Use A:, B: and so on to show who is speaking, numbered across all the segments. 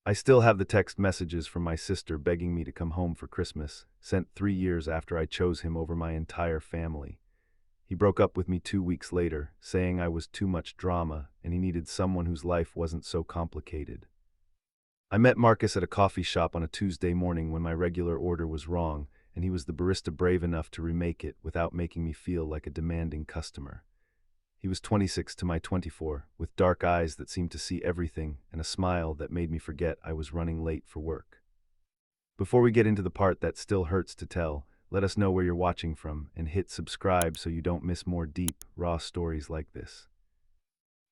A: I still have the text messages from my sister begging me to come home for Christmas, sent 3 years after I chose him over my entire family. He broke up with me 2 weeks later, saying I was too much drama and he needed someone whose life wasn't so complicated. I met Marcus at a coffee shop on a Tuesday morning when my regular order was wrong, and he was the barista brave enough to remake it without making me feel like a demanding customer. He was 26 to my 24, with dark eyes that seemed to see everything and a smile that made me forget I was running late for work. Before we get into the part that still hurts to tell, let us know where you're watching from and hit subscribe so you don't miss more deep, raw stories like this.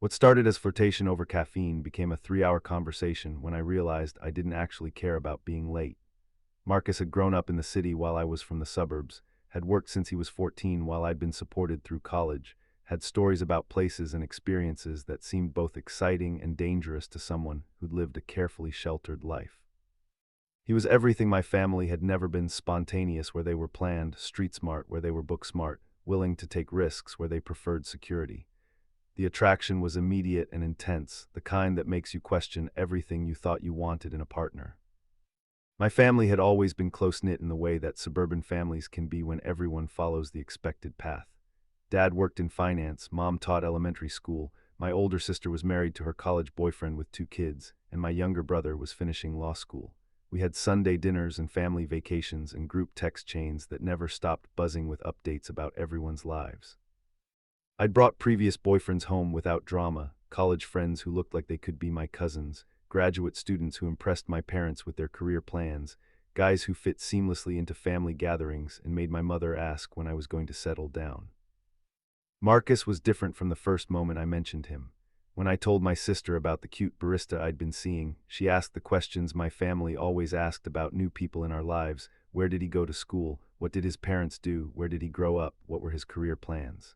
A: What started as flirtation over caffeine became a 3-hour conversation when I realized I didn't actually care about being late. Marcus had grown up in the city while I was from the suburbs, had worked since he was 14 while I'd been supported through college, had stories about places and experiences that seemed both exciting and dangerous to someone who'd lived a carefully sheltered life. He was everything my family had never been: spontaneous where they were planned, street smart where they were book smart, willing to take risks where they preferred security. The attraction was immediate and intense, the kind that makes you question everything you thought you wanted in a partner. My family had always been close-knit in the way that suburban families can be when everyone follows the expected path. Dad worked in finance, Mom taught elementary school, my older sister was married to her college boyfriend with 2 kids, and my younger brother was finishing law school. We had Sunday dinners and family vacations and group text chains that never stopped buzzing with updates about everyone's lives. I'd brought previous boyfriends home without drama, college friends who looked like they could be my cousins, graduate students who impressed my parents with their career plans, guys who fit seamlessly into family gatherings and made my mother ask when I was going to settle down. Marcus was different from the first moment I mentioned him. When I told my sister about the cute barista I'd been seeing, she asked the questions my family always asked about new people in our lives: where did he go to school, what did his parents do, where did he grow up, what were his career plans.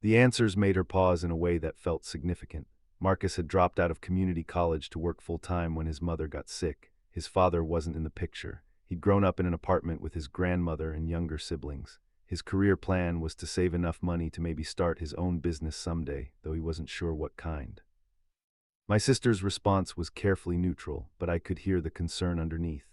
A: The answers made her pause in a way that felt significant. Marcus had dropped out of community college to work full-time when his mother got sick. His father wasn't in the picture. He'd grown up in an apartment with his grandmother and younger siblings. His career plan was to save enough money to maybe start his own business someday, though he wasn't sure what kind. My sister's response was carefully neutral, but I could hear the concern underneath.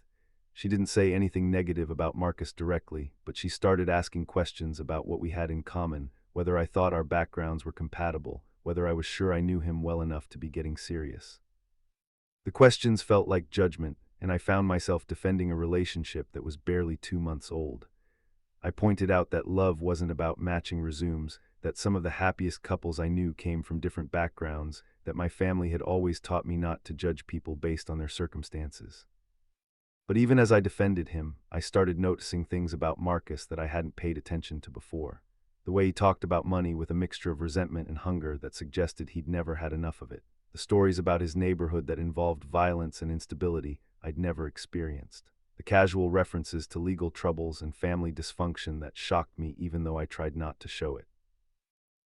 A: She didn't say anything negative about Marcus directly, but she started asking questions about what we had in common, whether I thought our backgrounds were compatible, whether I was sure I knew him well enough to be getting serious. The questions felt like judgment, and I found myself defending a relationship that was barely 2 months old. I pointed out that love wasn't about matching resumes, that some of the happiest couples I knew came from different backgrounds, that my family had always taught me not to judge people based on their circumstances. But even as I defended him, I started noticing things about Marcus that I hadn't paid attention to before. The way he talked about money with a mixture of resentment and hunger that suggested he'd never had enough of it. The stories about his neighborhood that involved violence and instability I'd never experienced. The casual references to legal troubles and family dysfunction that shocked me even though I tried not to show it.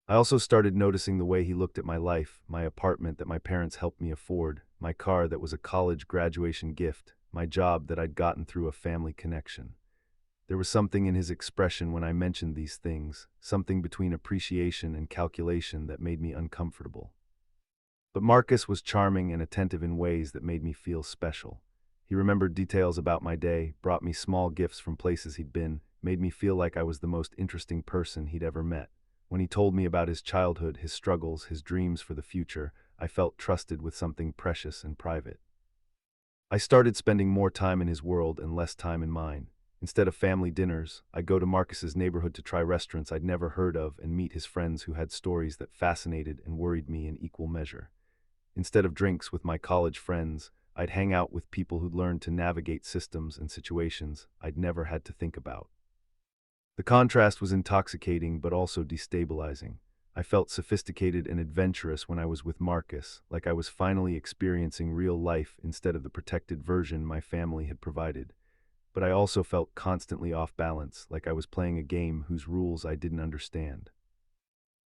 A: I also started noticing the way he looked at my life, my apartment that my parents helped me afford, my car that was a college graduation gift, my job that I'd gotten through a family connection. There was something in his expression when I mentioned these things, something between appreciation and calculation that made me uncomfortable. But Marcus was charming and attentive in ways that made me feel special. He remembered details about my day, brought me small gifts from places he'd been, made me feel like I was the most interesting person he'd ever met. When he told me about his childhood, his struggles, his dreams for the future, I felt trusted with something precious and private. I started spending more time in his world and less time in mine. Instead of family dinners, I'd go to Marcus's neighborhood to try restaurants I'd never heard of and meet his friends who had stories that fascinated and worried me in equal measure. Instead of drinks with my college friends, I'd hang out with people who'd learned to navigate systems and situations I'd never had to think about. The contrast was intoxicating but also destabilizing. I felt sophisticated and adventurous when I was with Marcus, like I was finally experiencing real life instead of the protected version my family had provided. But I also felt constantly off balance, like I was playing a game whose rules I didn't understand.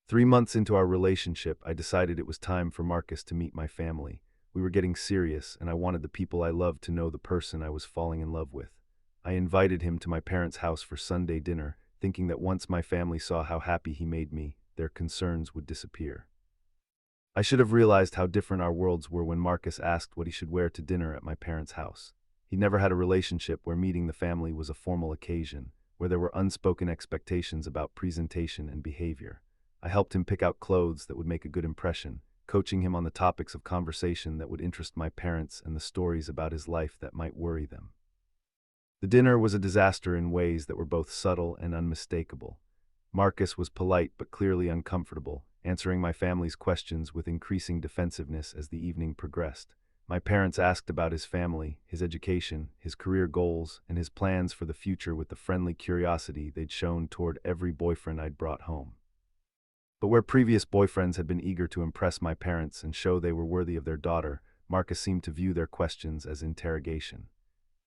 A: 3 months into our relationship, I decided it was time for Marcus to meet my family. We were getting serious, and I wanted the people I loved to know the person I was falling in love with. I invited him to my parents' house for Sunday dinner, thinking that once my family saw how happy he made me, their concerns would disappear. I should have realized how different our worlds were when Marcus asked what he should wear to dinner at my parents' house. He never had a relationship where meeting the family was a formal occasion, where there were unspoken expectations about presentation and behavior. I helped him pick out clothes that would make a good impression, coaching him on the topics of conversation that would interest my parents and the stories about his life that might worry them. The dinner was a disaster in ways that were both subtle and unmistakable. Marcus was polite but clearly uncomfortable, answering my family's questions with increasing defensiveness as the evening progressed. My parents asked about his family, his education, his career goals, and his plans for the future with the friendly curiosity they'd shown toward every boyfriend I'd brought home. But where previous boyfriends had been eager to impress my parents and show they were worthy of their daughter, Marcus seemed to view their questions as interrogation.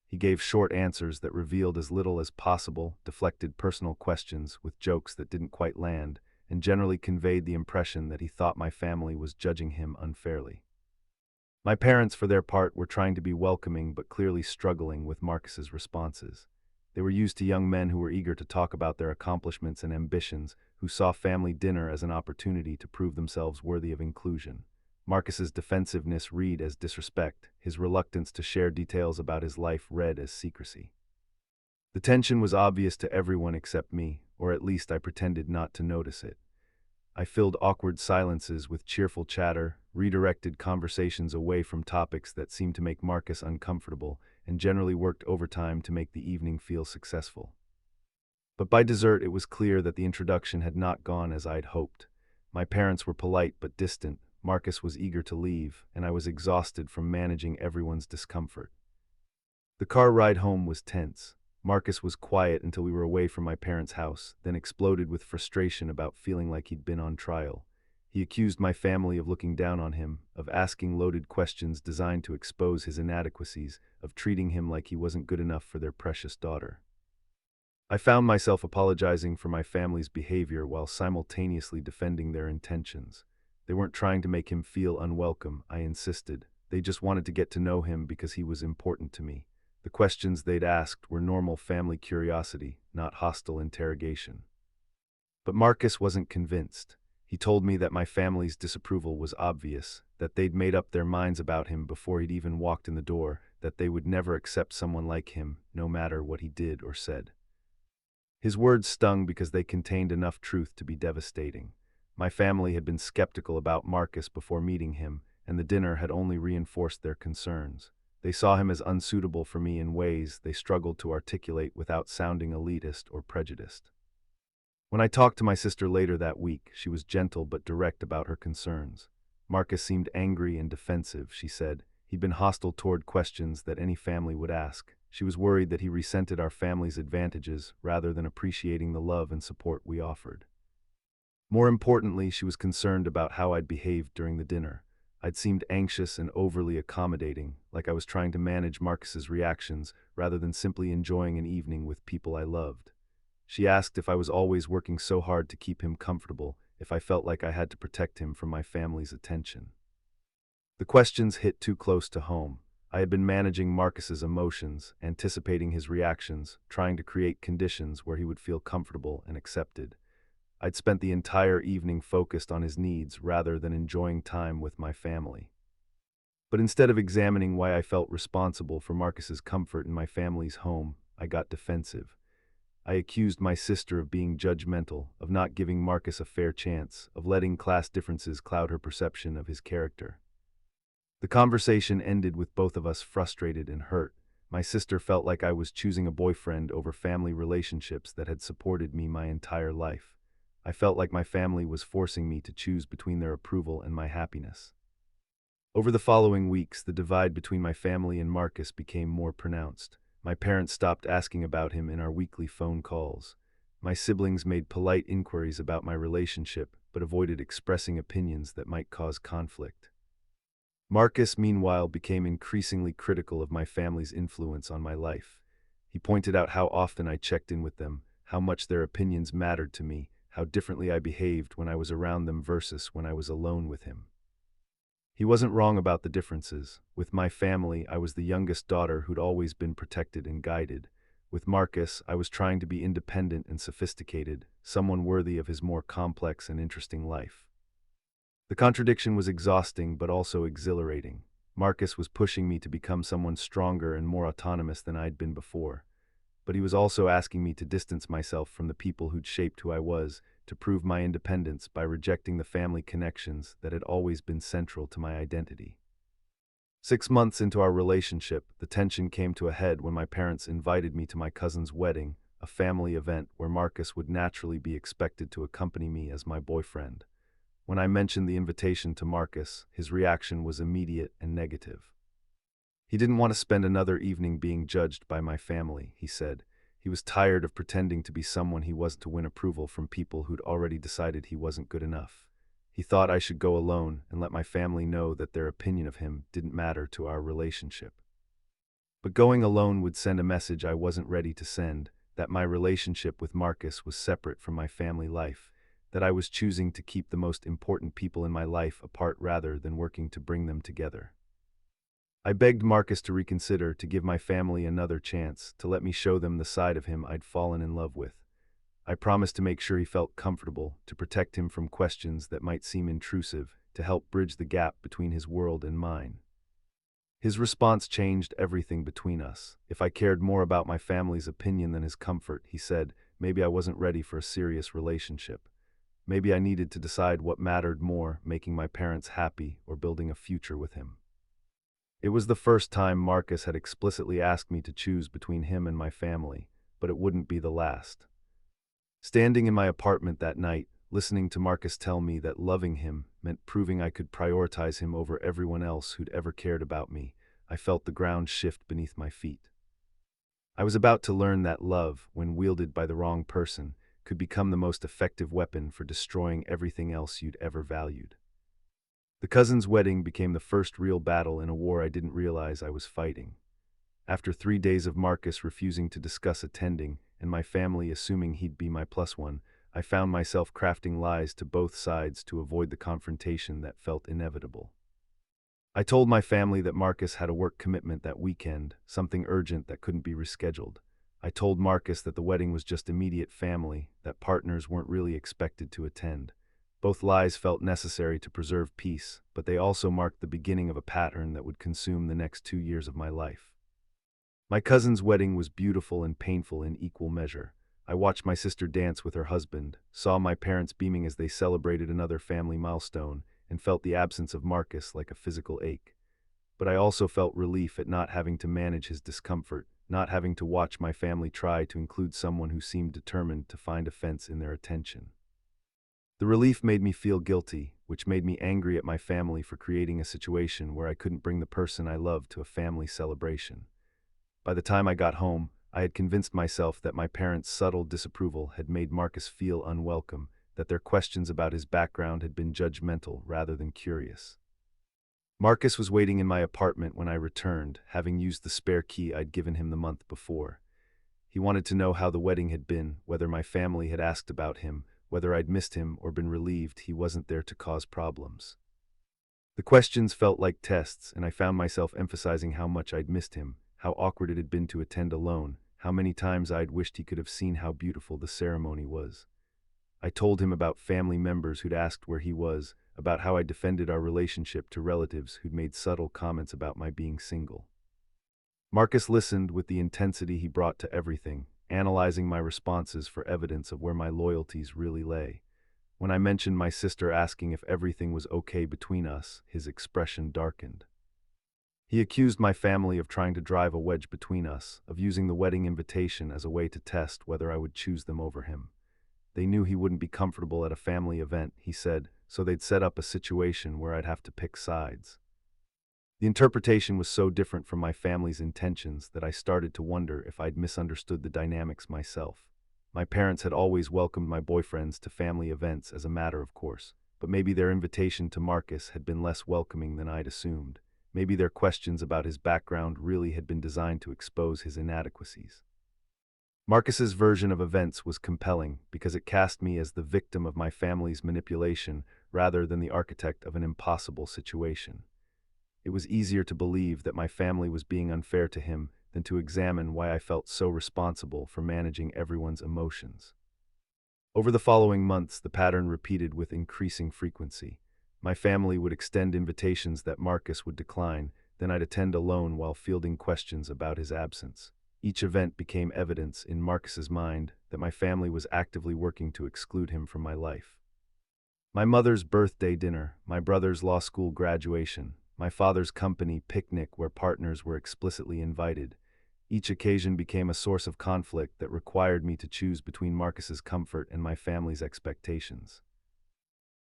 A: He gave short answers that revealed as little as possible, deflected personal questions with jokes that didn't quite land, and generally conveyed the impression that he thought my family was judging him unfairly. My parents, for their part, were trying to be welcoming but clearly struggling with Marcus's responses. They were used to young men who were eager to talk about their accomplishments and ambitions, who saw family dinner as an opportunity to prove themselves worthy of inclusion. Marcus's defensiveness read as disrespect, his reluctance to share details about his life read as secrecy. The tension was obvious to everyone except me, or at least I pretended not to notice it. I filled awkward silences with cheerful chatter, redirected conversations away from topics that seemed to make Marcus uncomfortable, and generally worked overtime to make the evening feel successful. But by dessert it was clear that the introduction had not gone as I'd hoped. My parents were polite but distant, Marcus was eager to leave, and I was exhausted from managing everyone's discomfort. The car ride home was tense. Marcus was quiet until we were away from my parents' house, then exploded with frustration about feeling like he'd been on trial. He accused my family of looking down on him, of asking loaded questions designed to expose his inadequacies, of treating him like he wasn't good enough for their precious daughter. I found myself apologizing for my family's behavior while simultaneously defending their intentions. They weren't trying to make him feel unwelcome, I insisted. They just wanted to get to know him because he was important to me. The questions they'd asked were normal family curiosity, not hostile interrogation. But Marcus wasn't convinced. He told me that my family's disapproval was obvious, that they'd made up their minds about him before he'd even walked in the door, that they would never accept someone like him, no matter what he did or said. His words stung because they contained enough truth to be devastating. My family had been skeptical about Marcus before meeting him, and the dinner had only reinforced their concerns. They saw him as unsuitable for me in ways they struggled to articulate without sounding elitist or prejudiced. When I talked to my sister later that week, she was gentle but direct about her concerns. Marcus seemed angry and defensive, she said. He'd been hostile toward questions that any family would ask. She was worried that he resented our family's advantages rather than appreciating the love and support we offered. More importantly, she was concerned about how I'd behaved during the dinner. I'd seemed anxious and overly accommodating, like I was trying to manage Marcus's reactions rather than simply enjoying an evening with people I loved. She asked if I was always working so hard to keep him comfortable, if I felt like I had to protect him from my family's attention. The questions hit too close to home. I had been managing Marcus's emotions, anticipating his reactions, trying to create conditions where he would feel comfortable and accepted. I'd spent the entire evening focused on his needs rather than enjoying time with my family. But instead of examining why I felt responsible for Marcus's comfort in my family's home, I got defensive. I accused my sister of being judgmental, of not giving Marcus a fair chance, of letting class differences cloud her perception of his character. The conversation ended with both of us frustrated and hurt. My sister felt like I was choosing a boyfriend over family relationships that had supported me my entire life. I felt like my family was forcing me to choose between their approval and my happiness. Over the following weeks, the divide between my family and Marcus became more pronounced. My parents stopped asking about him in our weekly phone calls. My siblings made polite inquiries about my relationship, but avoided expressing opinions that might cause conflict. Marcus, meanwhile, became increasingly critical of my family's influence on my life. He pointed out how often I checked in with them, how much their opinions mattered to me, how differently I behaved when I was around them versus when I was alone with him. He wasn't wrong about the differences. With my family, I was the youngest daughter who'd always been protected and guided. With Marcus, I was trying to be independent and sophisticated, someone worthy of his more complex and interesting life. The contradiction was exhausting but also exhilarating. Marcus was pushing me to become someone stronger and more autonomous than I'd been before. But he was also asking me to distance myself from the people who'd shaped who I was, to prove my independence by rejecting the family connections that had always been central to my identity. 6 months into our relationship, the tension came to a head when my parents invited me to my cousin's wedding, a family event where Marcus would naturally be expected to accompany me as my boyfriend. When I mentioned the invitation to Marcus, his reaction was immediate and negative. He didn't want to spend another evening being judged by my family, he said. He was tired of pretending to be someone he wasn't to win approval from people who'd already decided he wasn't good enough. He thought I should go alone and let my family know that their opinion of him didn't matter to our relationship. But going alone would send a message I wasn't ready to send, that my relationship with Marcus was separate from my family life, that I was choosing to keep the most important people in my life apart rather than working to bring them together. I begged Marcus to reconsider, to give my family another chance, to let me show them the side of him I'd fallen in love with. I promised to make sure he felt comfortable, to protect him from questions that might seem intrusive, to help bridge the gap between his world and mine. His response changed everything between us. If I cared more about my family's opinion than his comfort, he said, maybe I wasn't ready for a serious relationship. Maybe I needed to decide what mattered more, making my parents happy or building a future with him. It was the first time Marcus had explicitly asked me to choose between him and my family, but it wouldn't be the last. Standing in my apartment that night, listening to Marcus tell me that loving him meant proving I could prioritize him over everyone else who'd ever cared about me, I felt the ground shift beneath my feet. I was about to learn that love, when wielded by the wrong person, could become the most effective weapon for destroying everything else you'd ever valued. The cousin's wedding became the first real battle in a war I didn't realize I was fighting. After 3 days of Marcus refusing to discuss attending, and my family assuming he'd be my plus one, I found myself crafting lies to both sides to avoid the confrontation that felt inevitable. I told my family that Marcus had a work commitment that weekend, something urgent that couldn't be rescheduled. I told Marcus that the wedding was just immediate family, that partners weren't really expected to attend. Both lies felt necessary to preserve peace, but they also marked the beginning of a pattern that would consume the next 2 years of my life. My cousin's wedding was beautiful and painful in equal measure. I watched my sister dance with her husband, saw my parents beaming as they celebrated another family milestone, and felt the absence of Marcus like a physical ache. But I also felt relief at not having to manage his discomfort, not having to watch my family try to include someone who seemed determined to find offense in their attention. The relief made me feel guilty, which made me angry at my family for creating a situation where I couldn't bring the person I loved to a family celebration. By the time I got home, I had convinced myself that my parents' subtle disapproval had made Marcus feel unwelcome, that their questions about his background had been judgmental rather than curious. Marcus was waiting in my apartment when I returned, having used the spare key I'd given him the month before. He wanted to know how the wedding had been, whether my family had asked about him, whether I'd missed him or been relieved he wasn't there to cause problems. The questions felt like tests, and I found myself emphasizing how much I'd missed him, how awkward it had been to attend alone, how many times I'd wished he could have seen how beautiful the ceremony was. I told him about family members who'd asked where he was, about how I defended our relationship to relatives who'd made subtle comments about my being single. Marcus listened with the intensity he brought to everything, analyzing my responses for evidence of where my loyalties really lay. When I mentioned my sister asking if everything was okay between us, his expression darkened. He accused my family of trying to drive a wedge between us, of using the wedding invitation as a way to test whether I would choose them over him. They knew he wouldn't be comfortable at a family event, he said, so they'd set up a situation where I'd have to pick sides. The interpretation was so different from my family's intentions that I started to wonder if I'd misunderstood the dynamics myself. My parents had always welcomed my boyfriends to family events as a matter of course, but maybe their invitation to Marcus had been less welcoming than I'd assumed. Maybe their questions about his background really had been designed to expose his inadequacies. Marcus's version of events was compelling because it cast me as the victim of my family's manipulation rather than the architect of an impossible situation. It was easier to believe that my family was being unfair to him than to examine why I felt so responsible for managing everyone's emotions. Over the following months, the pattern repeated with increasing frequency. My family would extend invitations that Marcus would decline, then I'd attend alone while fielding questions about his absence. Each event became evidence in Marcus's mind that my family was actively working to exclude him from my life. My mother's birthday dinner, my brother's law school graduation, my father's company picnic where partners were explicitly invited. Each occasion became a source of conflict that required me to choose between Marcus's comfort and my family's expectations.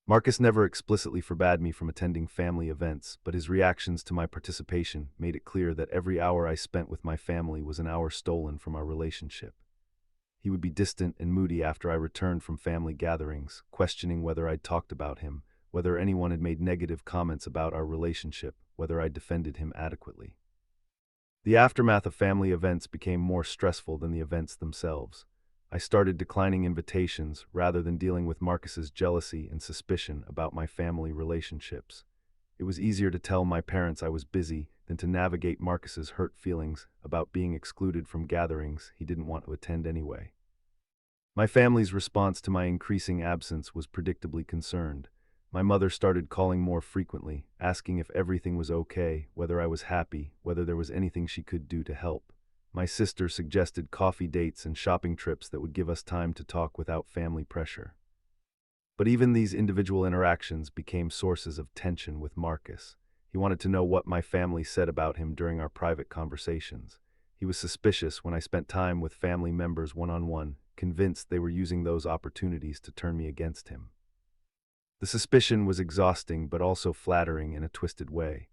A: Marcus never explicitly forbade me from attending family events, but his reactions to my participation made it clear that every hour I spent with my family was an hour stolen from our relationship. He would be distant and moody after I returned from family gatherings, questioning whether I'd talked about him, whether anyone had made negative comments about our relationship, whether I defended him adequately. The aftermath of family events became more stressful than the events themselves. I started declining invitations rather than dealing with Marcus's jealousy and suspicion about my family relationships. It was easier to tell my parents I was busy than to navigate Marcus's hurt feelings about being excluded from gatherings he didn't want to attend anyway. My family's response to my increasing absence was predictably concerned. My mother started calling more frequently, asking if everything was okay, whether I was happy, whether there was anything she could do to help. My sister suggested coffee dates and shopping trips that would give us time to talk without family pressure. But even these individual interactions became sources of tension with Marcus. He wanted to know what my family said about him during our private conversations. He was suspicious when I spent time with family members one-on-one, convinced they were using those opportunities to turn me against him. The suspicion was exhausting but also flattering in a twisted way.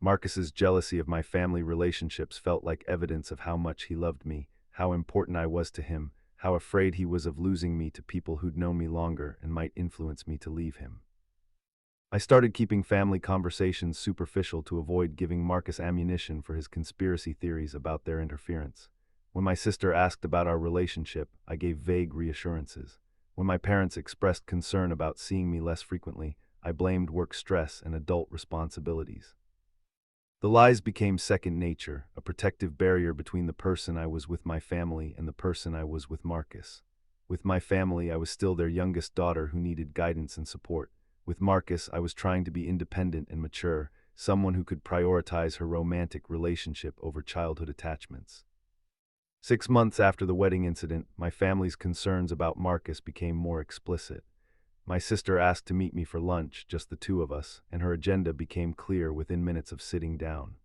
A: Marcus's jealousy of my family relationships felt like evidence of how much he loved me, how important I was to him, how afraid he was of losing me to people who'd known me longer and might influence me to leave him. I started keeping family conversations superficial to avoid giving Marcus ammunition for his conspiracy theories about their interference. When my sister asked about our relationship, I gave vague reassurances. When my parents expressed concern about seeing me less frequently, I blamed work stress and adult responsibilities. The lies became second nature, a protective barrier between the person I was with my family and the person I was with Marcus. With my family, I was still their youngest daughter who needed guidance and support. With Marcus, I was trying to be independent and mature, someone who could prioritize her romantic relationship over childhood attachments. 6 months after the wedding incident, my family's concerns about Marcus became more explicit. My sister asked to meet me for lunch, just the two of us, and her agenda became clear within minutes of sitting down.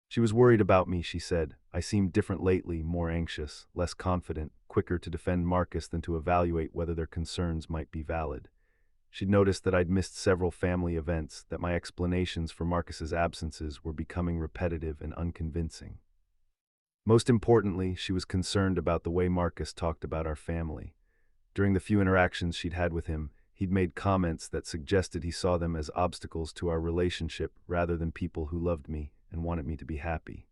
A: She was worried about me, she said. I seemed different lately, more anxious, less confident, quicker to defend Marcus than to evaluate whether their concerns might be valid. She'd noticed that I'd missed several family events, that my explanations for Marcus's absences were becoming repetitive and unconvincing. Most importantly, she was concerned about the way Marcus talked about our family. During the few interactions she'd had with him, he'd made comments that suggested he saw them as obstacles to our relationship rather than people who loved me and wanted me to be happy.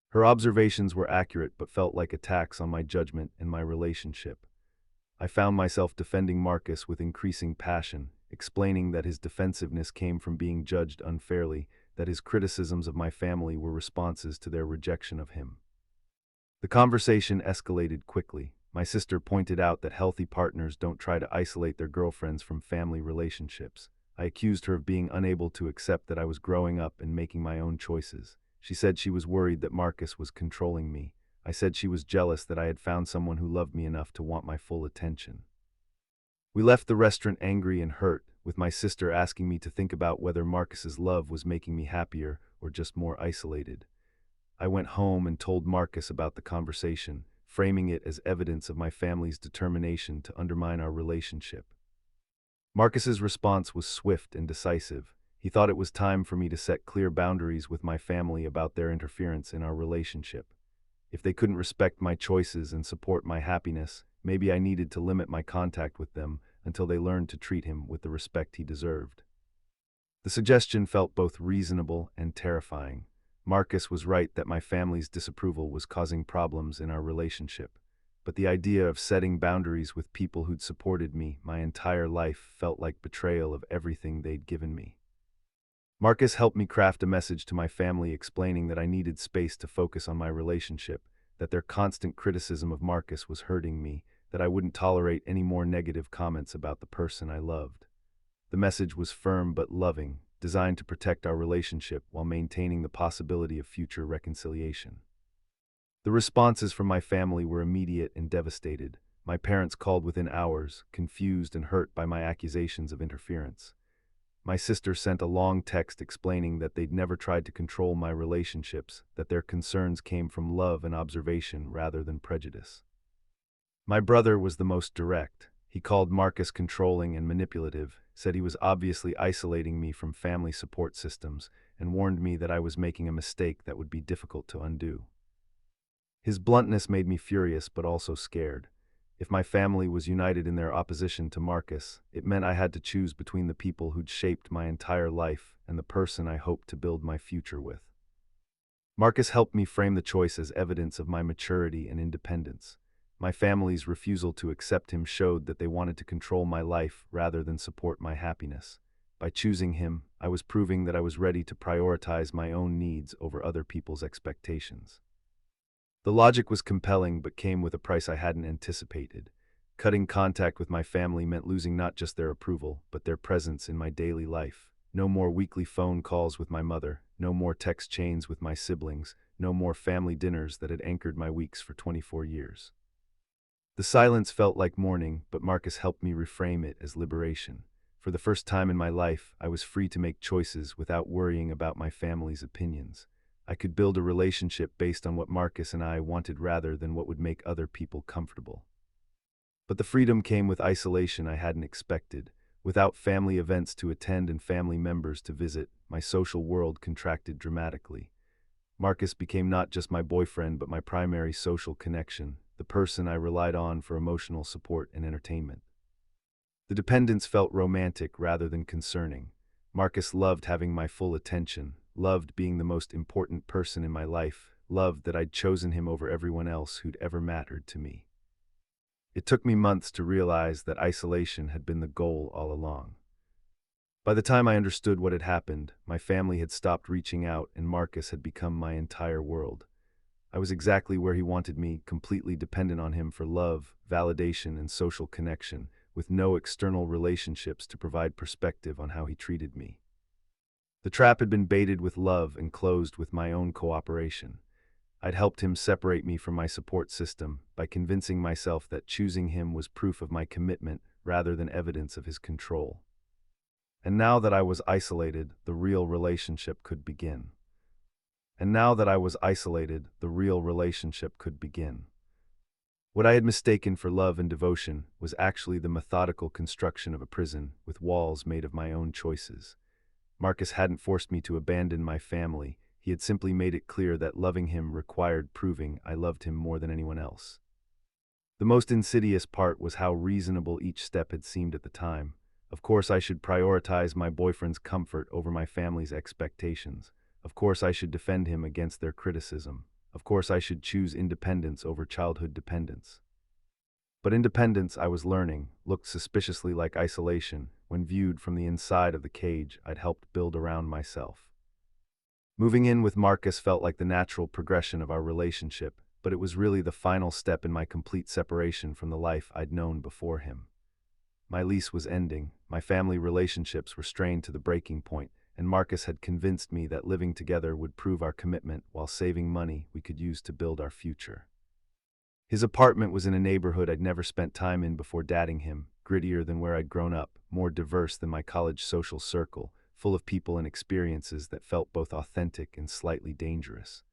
A: Her observations were accurate but felt like attacks on my judgment and my relationship. I found myself defending Marcus with increasing passion, explaining that his defensiveness came from being judged unfairly, that his criticisms of my family were responses to their rejection of him. The conversation escalated quickly. My sister pointed out that healthy partners don't try to isolate their girlfriends from family relationships. I accused her of being unable to accept that I was growing up and making my own choices. She said she was worried that Marcus was controlling me. I said she was jealous that I had found someone who loved me enough to want my full attention. We left the restaurant angry and hurt, with my sister asking me to think about whether Marcus's love was making me happier or just more isolated. I went home and told Marcus about the conversation, framing it as evidence of my family's determination to undermine our relationship. Marcus's response was swift and decisive. He thought it was time for me to set clear boundaries with my family about their interference in our relationship. If they couldn't respect my choices and support my happiness, maybe I needed to limit my contact with them until they learned to treat him with the respect he deserved. The suggestion felt both reasonable and terrifying. Marcus was right that my family's disapproval was causing problems in our relationship, but the idea of setting boundaries with people who'd supported me my entire life felt like betrayal of everything they'd given me. Marcus helped me craft a message to my family explaining that I needed space to focus on my relationship, that their constant criticism of Marcus was hurting me, that I wouldn't tolerate any more negative comments about the person I loved. The message was firm but loving, designed to protect our relationship while maintaining the possibility of future reconciliation. The responses from my family were immediate and devastated. My parents called within hours, confused and hurt by my accusations of interference. My sister sent a long text explaining that they'd never tried to control my relationships, that their concerns came from love and observation rather than prejudice. My brother was the most direct. He called Marcus controlling and manipulative, said he was obviously isolating me from family support systems, and warned me that I was making a mistake that would be difficult to undo. His bluntness made me furious but also scared. If my family was united in their opposition to Marcus, it meant I had to choose between the people who'd shaped my entire life and the person I hoped to build my future with. Marcus helped me frame the choice as evidence of my maturity and independence. My family's refusal to accept him showed that they wanted to control my life rather than support my happiness. By choosing him, I was proving that I was ready to prioritize my own needs over other people's expectations. The logic was compelling but came with a price I hadn't anticipated. Cutting contact with my family meant losing not just their approval, but their presence in my daily life. No more weekly phone calls with my mother, no more text chains with my siblings, no more family dinners that had anchored my weeks for 24 years. The silence felt like mourning, but Marcus helped me reframe it as liberation. For the first time in my life, I was free to make choices without worrying about my family's opinions. I could build a relationship based on what Marcus and I wanted rather than what would make other people comfortable. But the freedom came with isolation I hadn't expected. Without family events to attend and family members to visit, my social world contracted dramatically. Marcus became not just my boyfriend but my primary social connection, the person I relied on for emotional support and entertainment. The dependence felt romantic rather than concerning. Marcus loved having my full attention, loved being the most important person in my life, loved that I'd chosen him over everyone else who'd ever mattered to me. It took me months to realize that isolation had been the goal all along. By the time I understood what had happened, my family had stopped reaching out and Marcus had become my entire world. I was exactly where he wanted me, completely dependent on him for love, validation, and social connection, with no external relationships to provide perspective on how he treated me. The trap had been baited with love and closed with my own cooperation. I'd helped him separate me from my support system by convincing myself that choosing him was proof of my commitment rather than evidence of his control. And now that I was isolated, the real relationship could begin. What I had mistaken for love and devotion was actually the methodical construction of a prison with walls made of my own choices. Marcus hadn't forced me to abandon my family. He had simply made it clear that loving him required proving I loved him more than anyone else. The most insidious part was how reasonable each step had seemed at the time. Of course, I should prioritize my boyfriend's comfort over my family's expectations. Of course, I should defend him against their criticism. Of course, I should choose independence over childhood dependence. But independence, I was learning, looked suspiciously like isolation when viewed from the inside of the cage I'd helped build around myself. Moving in with Marcus felt like the natural progression of our relationship, but it was really the final step in my complete separation from the life I'd known before him. My lease was ending, my family relationships were strained to the breaking point, and Marcus had convinced me that living together would prove our commitment while saving money we could use to build our future. His apartment was in a neighborhood I'd never spent time in before dating him, grittier than where I'd grown up, more diverse than my college social circle, full of people and experiences that felt both authentic and slightly dangerous.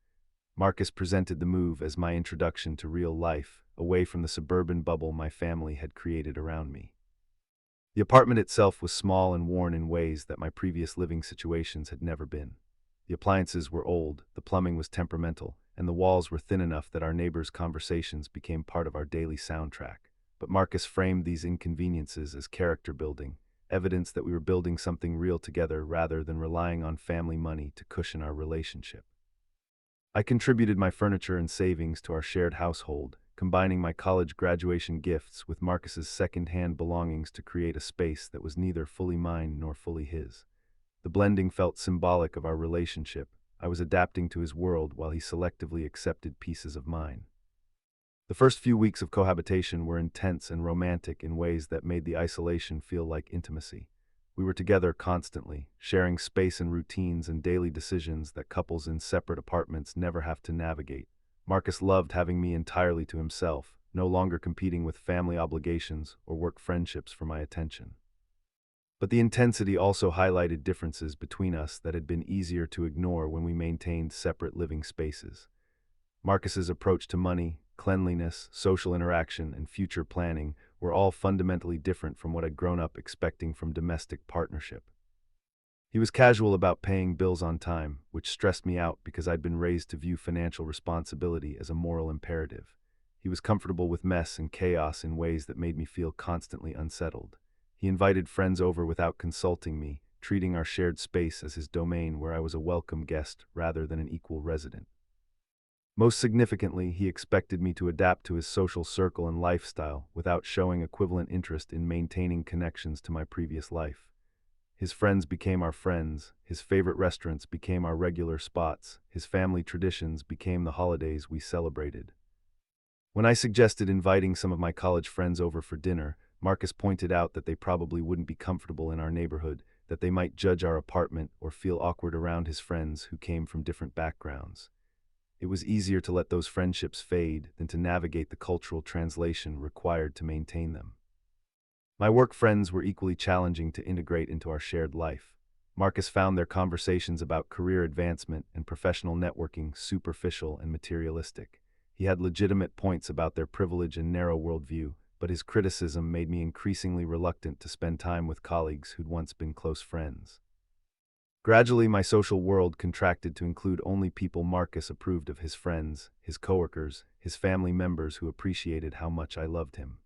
A: Marcus presented the move as my introduction to real life, away from the suburban bubble my family had created around me. The apartment itself was small and worn in ways that my previous living situations had never been. The appliances were old, the plumbing was temperamental, and the walls were thin enough that our neighbors' conversations became part of our daily soundtrack. But Marcus framed these inconveniences as character building, evidence that we were building something real together rather than relying on family money to cushion our relationship. I contributed my furniture and savings to our shared household, combining my college graduation gifts with Marcus's second-hand belongings to create a space that was neither fully mine nor fully his. The blending felt symbolic of our relationship. I was adapting to his world while he selectively accepted pieces of mine. The first few weeks of cohabitation were intense and romantic in ways that made the isolation feel like intimacy. We were together constantly, sharing space and routines and daily decisions that couples in separate apartments never have to navigate. Marcus loved having me entirely to himself, no longer competing with family obligations or work friendships for my attention. But the intensity also highlighted differences between us that had been easier to ignore when we maintained separate living spaces. Marcus's approach to money, cleanliness, social interaction, and future planning were all fundamentally different from what I'd grown up expecting from domestic partnership. He was casual about paying bills on time, which stressed me out because I'd been raised to view financial responsibility as a moral imperative. He was comfortable with mess and chaos in ways that made me feel constantly unsettled. He invited friends over without consulting me, treating our shared space as his domain where I was a welcome guest rather than an equal resident. Most significantly, he expected me to adapt to his social circle and lifestyle without showing equivalent interest in maintaining connections to my previous life. His friends became our friends, his favorite restaurants became our regular spots, his family traditions became the holidays we celebrated. When I suggested inviting some of my college friends over for dinner, Marcus pointed out that they probably wouldn't be comfortable in our neighborhood, that they might judge our apartment or feel awkward around his friends who came from different backgrounds. It was easier to let those friendships fade than to navigate the cultural translation required to maintain them. My work friends were equally challenging to integrate into our shared life. Marcus found their conversations about career advancement and professional networking superficial and materialistic. He had legitimate points about their privilege and narrow worldview, but his criticism made me increasingly reluctant to spend time with colleagues who'd once been close friends. Gradually, my social world contracted to include only people Marcus approved of: his friends, his coworkers, his family members who appreciated how much I loved him.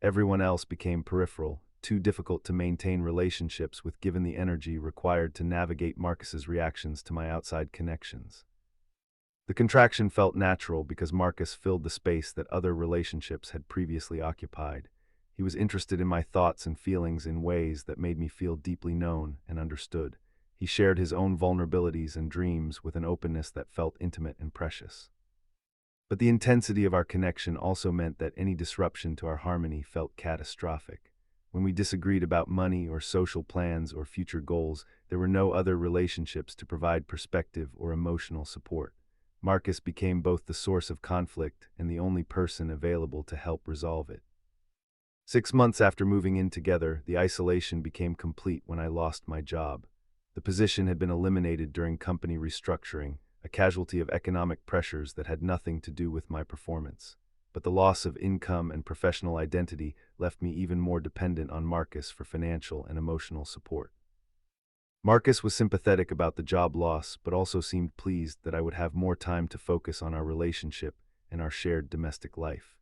A: Everyone else became peripheral, too difficult to maintain relationships with given the energy required to navigate Marcus's reactions to my outside connections. The contraction felt natural because Marcus filled the space that other relationships had previously occupied. He was interested in my thoughts and feelings in ways that made me feel deeply known and understood. He shared his own vulnerabilities and dreams with an openness that felt intimate and precious. But the intensity of our connection also meant that any disruption to our harmony felt catastrophic. When we disagreed about money or social plans or future goals, there were no other relationships to provide perspective or emotional support. Marcus became both the source of conflict and the only person available to help resolve it. 6 months after moving in together, the isolation became complete when I lost my job. The position had been eliminated during company restructuring, a casualty of economic pressures that had nothing to do with my performance. But the loss of income and professional identity left me even more dependent on Marcus for financial and emotional support. Marcus was sympathetic about the job loss, but also seemed pleased that I would have more time to focus on our relationship and our shared domestic life.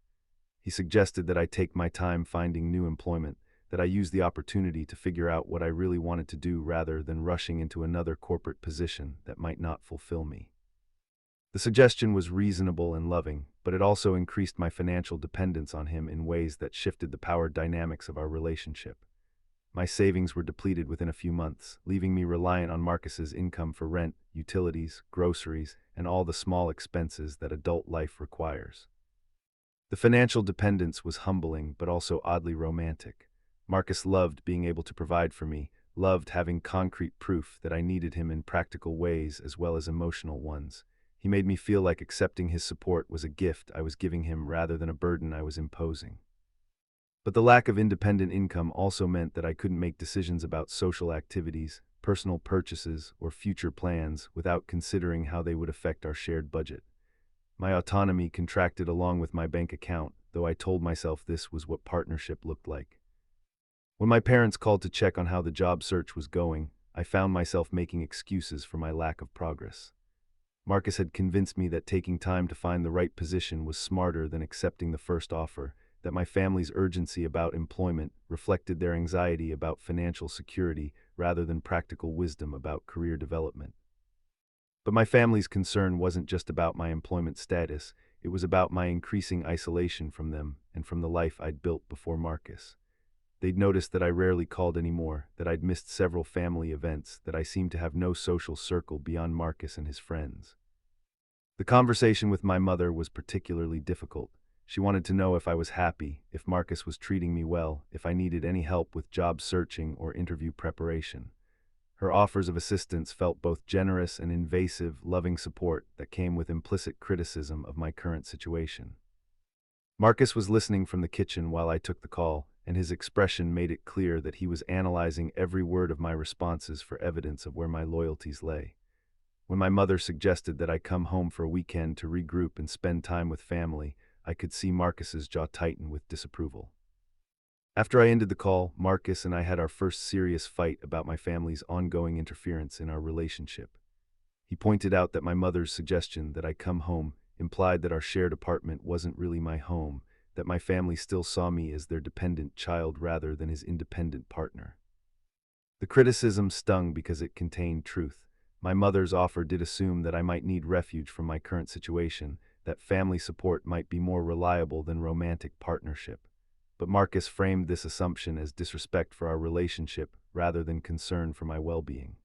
A: He suggested that I take my time finding new employment, that I use the opportunity to figure out what I really wanted to do rather than rushing into another corporate position that might not fulfill me. The suggestion was reasonable and loving, but it also increased my financial dependence on him in ways that shifted the power dynamics of our relationship. My savings were depleted within a few months, leaving me reliant on Marcus's income for rent, utilities, groceries, and all the small expenses that adult life requires. The financial dependence was humbling but also oddly romantic. Marcus loved being able to provide for me, loved having concrete proof that I needed him in practical ways as well as emotional ones. He made me feel like accepting his support was a gift I was giving him rather than a burden I was imposing. But the lack of independent income also meant that I couldn't make decisions about social activities, personal purchases, or future plans without considering how they would affect our shared budget. My autonomy contracted along with my bank account, though I told myself this was what partnership looked like. When my parents called to check on how the job search was going, I found myself making excuses for my lack of progress. Marcus had convinced me that taking time to find the right position was smarter than accepting the first offer, that my family's urgency about employment reflected their anxiety about financial security rather than practical wisdom about career development. But my family's concern wasn't just about my employment status, it was about my increasing isolation from them and from the life I'd built before Marcus. They'd noticed that I rarely called anymore, that I'd missed several family events, that I seemed to have no social circle beyond Marcus and his friends. The conversation with my mother was particularly difficult. She wanted to know if I was happy, if Marcus was treating me well, if I needed any help with job searching or interview preparation. Her offers of assistance felt both generous and invasive, loving support that came with implicit criticism of my current situation. Marcus was listening from the kitchen while I took the call, and his expression made it clear that he was analyzing every word of my responses for evidence of where my loyalties lay. When my mother suggested that I come home for a weekend to regroup and spend time with family, I could see Marcus's jaw tighten with disapproval. After I ended the call, Marcus and I had our first serious fight about my family's ongoing interference in our relationship. He pointed out that my mother's suggestion that I come home implied that our shared apartment wasn't really my home, that my family still saw me as their dependent child rather than his independent partner. The criticism stung because it contained truth. My mother's offer did assume that I might need refuge from my current situation, that family support might be more reliable than romantic partnership. But Marcus framed this assumption as disrespect for our relationship rather than concern for my well-being.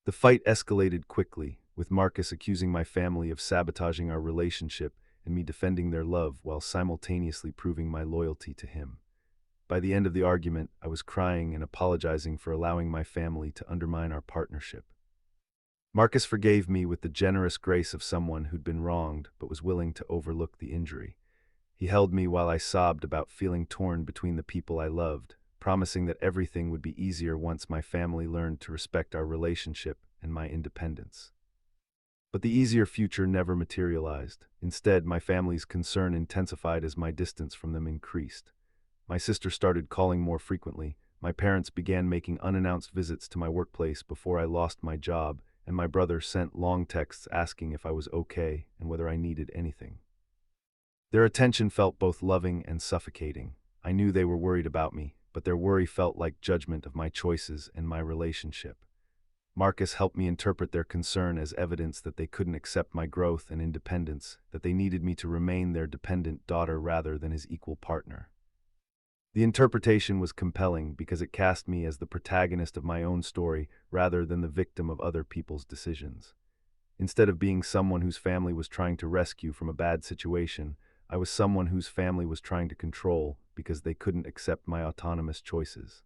A: The fight escalated quickly, with Marcus accusing my family of sabotaging our relationship and me defending their love while simultaneously proving my loyalty to him. By the end of the argument, I was crying and apologizing for allowing my family to undermine our partnership. Marcus forgave me with the generous grace of someone who'd been wronged but was willing to overlook the injury. He held me while I sobbed about feeling torn between the people I loved, promising that everything would be easier once my family learned to respect our relationship and my independence. But the easier future never materialized. Instead, my family's concern intensified as my distance from them increased. My sister started calling more frequently, my parents began making unannounced visits to my workplace before I lost my job, and my brother sent long texts asking if I was okay and whether I needed anything. Their attention felt both loving and suffocating. I knew they were worried about me, but their worry felt like judgment of my choices and my relationship. Marcus helped me interpret their concern as evidence that they couldn't accept my growth and independence, that they needed me to remain their dependent daughter rather than his equal partner. The interpretation was compelling because it cast me as the protagonist of my own story rather than the victim of other people's decisions. Instead of being someone whose family was trying to rescue from a bad situation, I was someone whose family was trying to control because they couldn't accept my autonomous choices.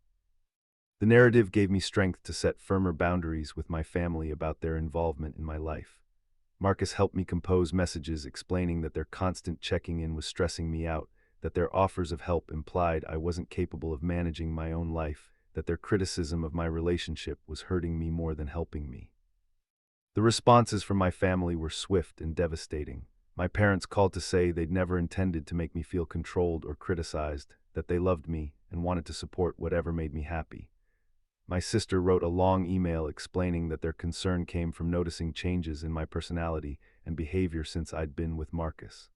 A: The narrative gave me strength to set firmer boundaries with my family about their involvement in my life. Marcus helped me compose messages explaining that their constant checking in was stressing me out, that their offers of help implied I wasn't capable of managing my own life, that their criticism of my relationship was hurting me more than helping me. The responses from my family were swift and devastating. My parents called to say they'd never intended to make me feel controlled or criticized, that they loved me and wanted to support whatever made me happy. My sister wrote a long email explaining that their concern came from noticing changes in my personality and behavior since I'd been with Marcus.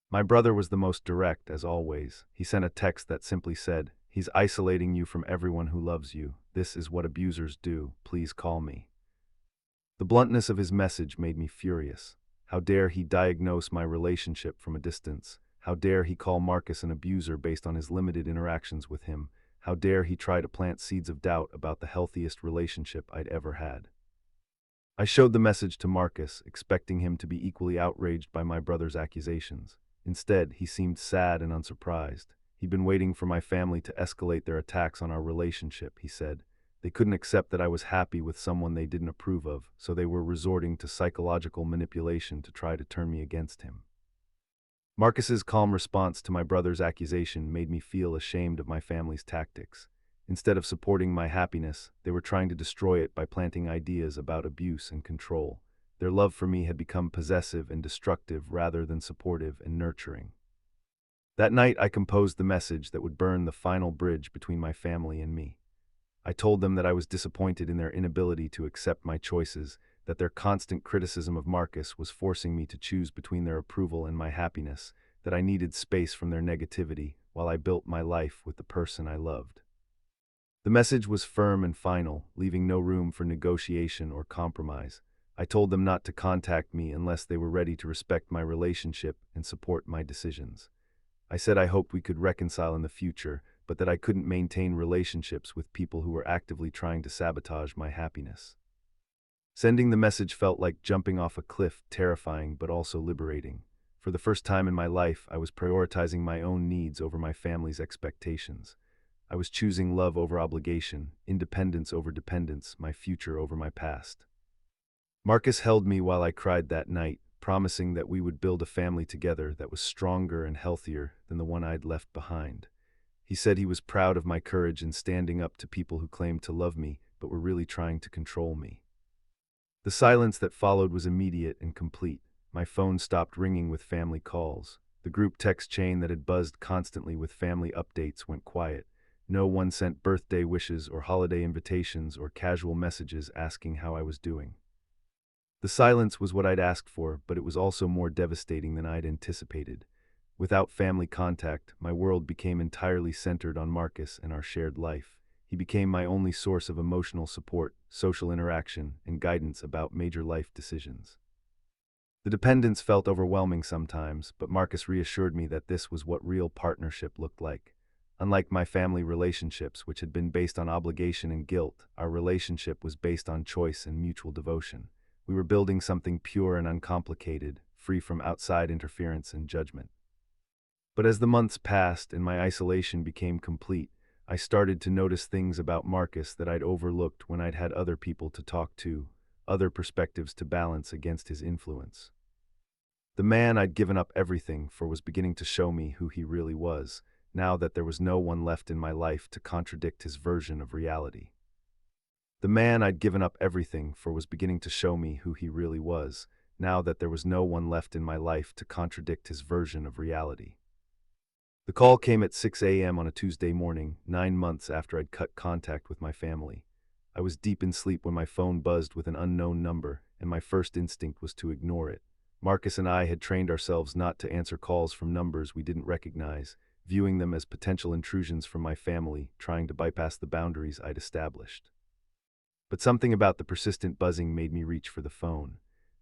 A: My brother was the most direct, as always. He sent a text that simply said, "He's isolating you from everyone who loves you. This is what abusers do. Please call me." The bluntness of his message made me furious. How dare he diagnose my relationship from a distance? How dare he call Marcus an abuser based on his limited interactions with him? How dare he try to plant seeds of doubt about the healthiest relationship I'd ever had? I showed the message to Marcus, expecting him to be equally outraged by my brother's accusations. Instead, he seemed sad and unsurprised. He'd been waiting for my family to escalate their attacks on our relationship, he said. They couldn't accept that I was happy with someone they didn't approve of, so they were resorting to psychological manipulation to try to turn me against him. Marcus's calm response to my brother's accusation made me feel ashamed of my family's tactics. Instead of supporting my happiness, they were trying to destroy it by planting ideas about abuse and control. Their love for me had become possessive and destructive rather than supportive and nurturing. That night, I composed the message that would burn the final bridge between my family and me. I told them that I was disappointed in their inability to accept my choices, that their constant criticism of Marcus was forcing me to choose between their approval and my happiness, that I needed space from their negativity while I built my life with the person I loved. The message was firm and final, leaving no room for negotiation or compromise. I told them not to contact me unless they were ready to respect my relationship and support my decisions. I said I hoped we could reconcile in the future, but that I couldn't maintain relationships with people who were actively trying to sabotage my happiness. Sending the message felt like jumping off a cliff, terrifying but also liberating. For the first time in my life, I was prioritizing my own needs over my family's expectations. I was choosing love over obligation, independence over dependence, my future over my past. Marcus held me while I cried that night, promising that we would build a family together that was stronger and healthier than the one I'd left behind. He said he was proud of my courage in standing up to people who claimed to love me but were really trying to control me. The silence that followed was immediate and complete. My phone stopped ringing with family calls. The group text chain that had buzzed constantly with family updates went quiet. No one sent birthday wishes or holiday invitations or casual messages asking how I was doing. The silence was what I'd asked for, but it was also more devastating than I'd anticipated. Without family contact, my world became entirely centered on Marcus and our shared life. He became my only source of emotional support, social interaction, and guidance about major life decisions. The dependence felt overwhelming sometimes, but Marcus reassured me that this was what real partnership looked like. Unlike my family relationships, which had been based on obligation and guilt, our relationship was based on choice and mutual devotion. We were building something pure and uncomplicated, free from outside interference and judgment. But as the months passed and my isolation became complete, I started to notice things about Marcus that I'd overlooked when I'd had other people to talk to, other perspectives to balance against his influence. The man I'd given up everything for was beginning to show me who he really was, now that there was no one left in my life to contradict his version of reality. The man I'd given up everything for was beginning to show me who he really was, now that there was no one left in my life to contradict his version of reality. The call came at 6 a.m. on a Tuesday morning, 9 months after I'd cut contact with my family. I was deep in sleep when my phone buzzed with an unknown number, and my first instinct was to ignore it. Marcus and I had trained ourselves not to answer calls from numbers we didn't recognize, viewing them as potential intrusions from my family, trying to bypass the boundaries I'd established. But something about the persistent buzzing made me reach for the phone.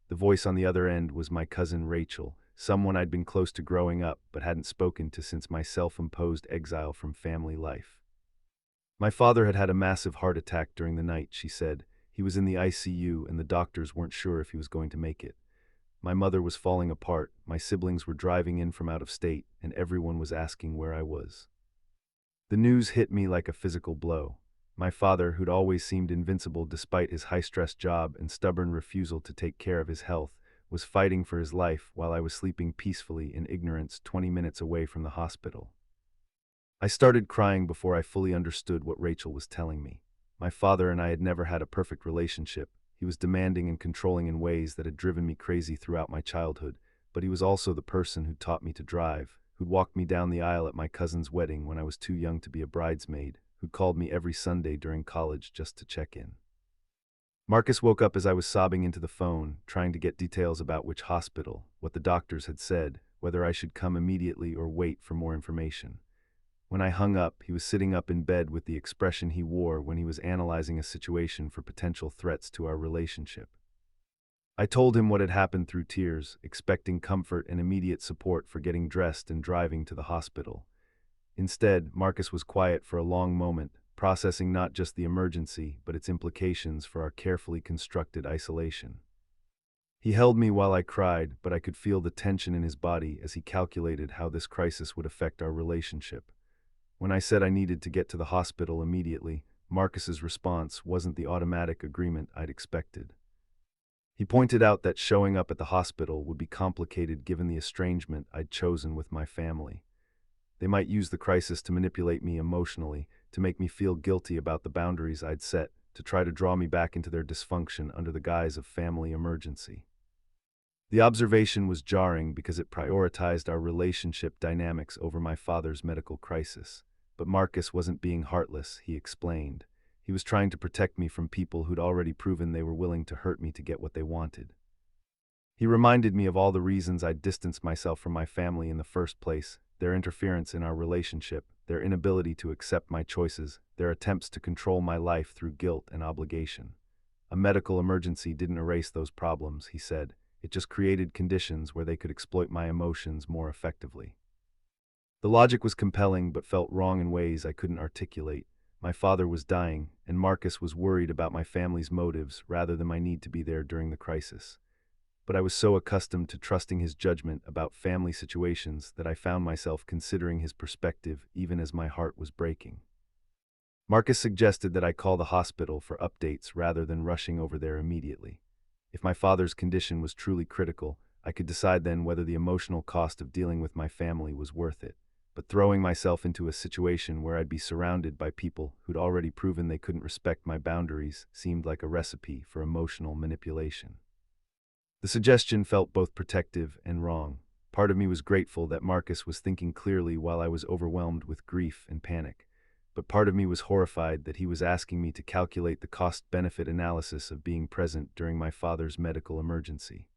A: The voice on the other end was my cousin Rachel, someone I'd been close to growing up but hadn't spoken to since my self-imposed exile from family life. My father had had a massive heart attack during the night, she said. He was in the ICU and the doctors weren't sure if he was going to make it. My mother was falling apart, my siblings were driving in from out of state, and everyone was asking where I was. The news hit me like a physical blow. My father, who'd always seemed invincible despite his high-stress job and stubborn refusal to take care of his health, was fighting for his life while I was sleeping peacefully in ignorance 20 minutes away from the hospital. I started crying before I fully understood what Rachel was telling me. My father and I had never had a perfect relationship. He was demanding and controlling in ways that had driven me crazy throughout my childhood, but he was also the person who taught me to drive, who'd walked me down the aisle at my cousin's wedding when I was too young to be a bridesmaid, who'd called me every Sunday during college just to check in. Marcus woke up as I was sobbing into the phone, trying to get details about which hospital, what the doctors had said, whether I should come immediately or wait for more information. When I hung up, he was sitting up in bed with the expression he wore when he was analyzing a situation for potential threats to our relationship. I told him what had happened through tears, expecting comfort and immediate support for getting dressed and driving to the hospital. Instead, Marcus was quiet for a long moment, processing not just the emergency, but its implications for our carefully constructed isolation. He held me while I cried, but I could feel the tension in his body as he calculated how this crisis would affect our relationship. When I said I needed to get to the hospital immediately, Marcus's response wasn't the automatic agreement I'd expected. He pointed out that showing up at the hospital would be complicated given the estrangement I'd chosen with my family. They might use the crisis to manipulate me emotionally, to make me feel guilty about the boundaries I'd set, to try to draw me back into their dysfunction under the guise of family emergency. The observation was jarring because it prioritized our relationship dynamics over my father's medical crisis. But Marcus wasn't being heartless, he explained. He was trying to protect me from people who'd already proven they were willing to hurt me to get what they wanted. He reminded me of all the reasons I'd distanced myself from my family in the first place, their interference in our relationship, their inability to accept my choices, their attempts to control my life through guilt and obligation. A medical emergency didn't erase those problems, he said. It just created conditions where they could exploit my emotions more effectively. The logic was compelling but felt wrong in ways I couldn't articulate. My father was dying, and Marcus was worried about my family's motives rather than my need to be there during the crisis. but I was so accustomed to trusting his judgment about family situations that I found myself considering his perspective even as my heart was breaking. Marcus suggested that I call the hospital for updates rather than rushing over there immediately. If my father's condition was truly critical, I could decide then whether the emotional cost of dealing with my family was worth it. But throwing myself into a situation where I'd be surrounded by people who'd already proven they couldn't respect my boundaries seemed like a recipe for emotional manipulation. The suggestion felt both protective and wrong. Part of me was grateful that Marcus was thinking clearly while I was overwhelmed with grief and panic. But part of me was horrified that he was asking me to calculate the cost-benefit analysis of being present during my father's medical emergency.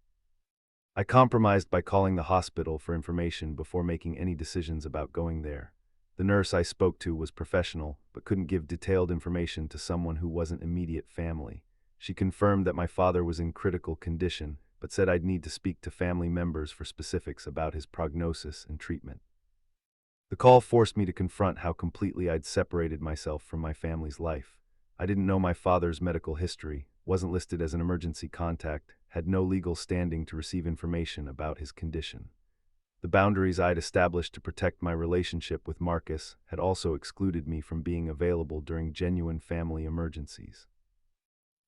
A: I compromised by calling the hospital for information before making any decisions about going there. The nurse I spoke to was professional, but couldn't give detailed information to someone who wasn't immediate family. She confirmed that my father was in critical condition, but said I'd need to speak to family members for specifics about his prognosis and treatment. The call forced me to confront how completely I'd separated myself from my family's life. I didn't know my father's medical history, wasn't listed as an emergency contact, had no legal standing to receive information about his condition. The boundaries I'd established to protect my relationship with Marcus had also excluded me from being available during genuine family emergencies.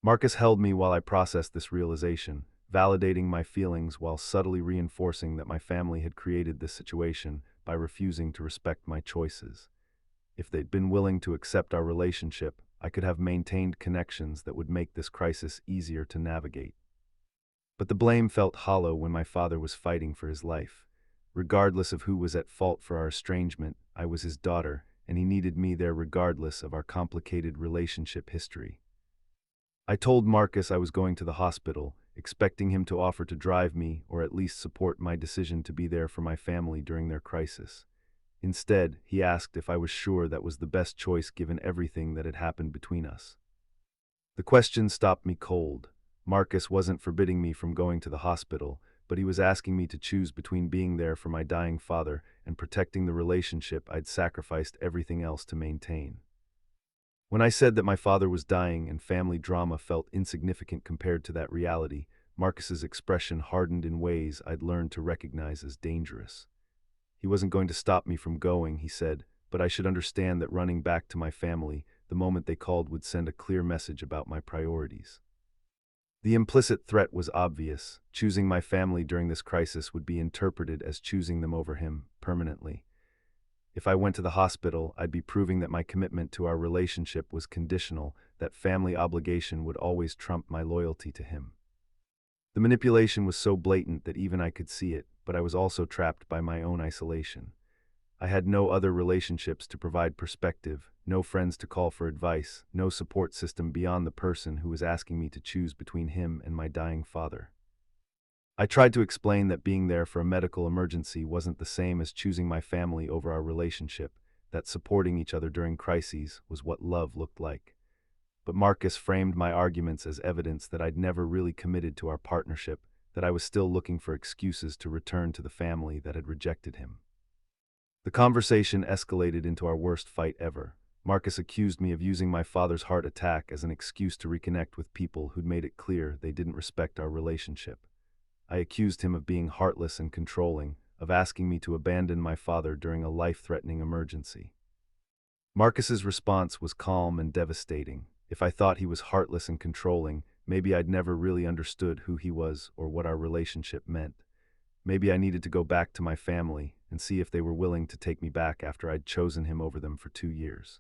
A: Marcus held me while I processed this realization, validating my feelings while subtly reinforcing that my family had created this situation by refusing to respect my choices. If they'd been willing to accept our relationship, I could have maintained connections that would make this crisis easier to navigate. But the blame felt hollow when my father was fighting for his life. Regardless of who was at fault for our estrangement, I was his daughter, and he needed me there regardless of our complicated relationship history. I told Marcus I was going to the hospital, expecting him to offer to drive me or at least support my decision to be there for my family during their crisis. Instead, he asked if I was sure that was the best choice given everything that had happened between us. The question stopped me cold. Marcus wasn't forbidding me from going to the hospital, but he was asking me to choose between being there for my dying father and protecting the relationship I'd sacrificed everything else to maintain. When I said that my father was dying and family drama felt insignificant compared to that reality, Marcus's expression hardened in ways I'd learned to recognize as dangerous. He wasn't going to stop me from going, he said, but I should understand that running back to my family the moment they called would send a clear message about my priorities. The implicit threat was obvious. Choosing my family during this crisis would be interpreted as choosing them over him permanently. If I went to the hospital, I'd be proving that my commitment to our relationship was conditional, that family obligation would always trump my loyalty to him. The manipulation was so blatant that even I could see it, but I was also trapped by my own isolation. I had no other relationships to provide perspective, no friends to call for advice, no support system beyond the person who was asking me to choose between him and my dying father. I tried to explain that being there for a medical emergency wasn't the same as choosing my family over our relationship, that supporting each other during crises was what love looked like. But Marcus framed my arguments as evidence that I'd never really committed to our partnership, that I was still looking for excuses to return to the family that had rejected him. The conversation escalated into our worst fight ever. Marcus accused me of using my father's heart attack as an excuse to reconnect with people who'd made it clear they didn't respect our relationship. I accused him of being heartless and controlling, of asking me to abandon my father during a life-threatening emergency. Marcus's response was calm and devastating. If I thought he was heartless and controlling, maybe I'd never really understood who he was or what our relationship meant. Maybe I needed to go back to my family and see if they were willing to take me back after I'd chosen him over them for 2 years.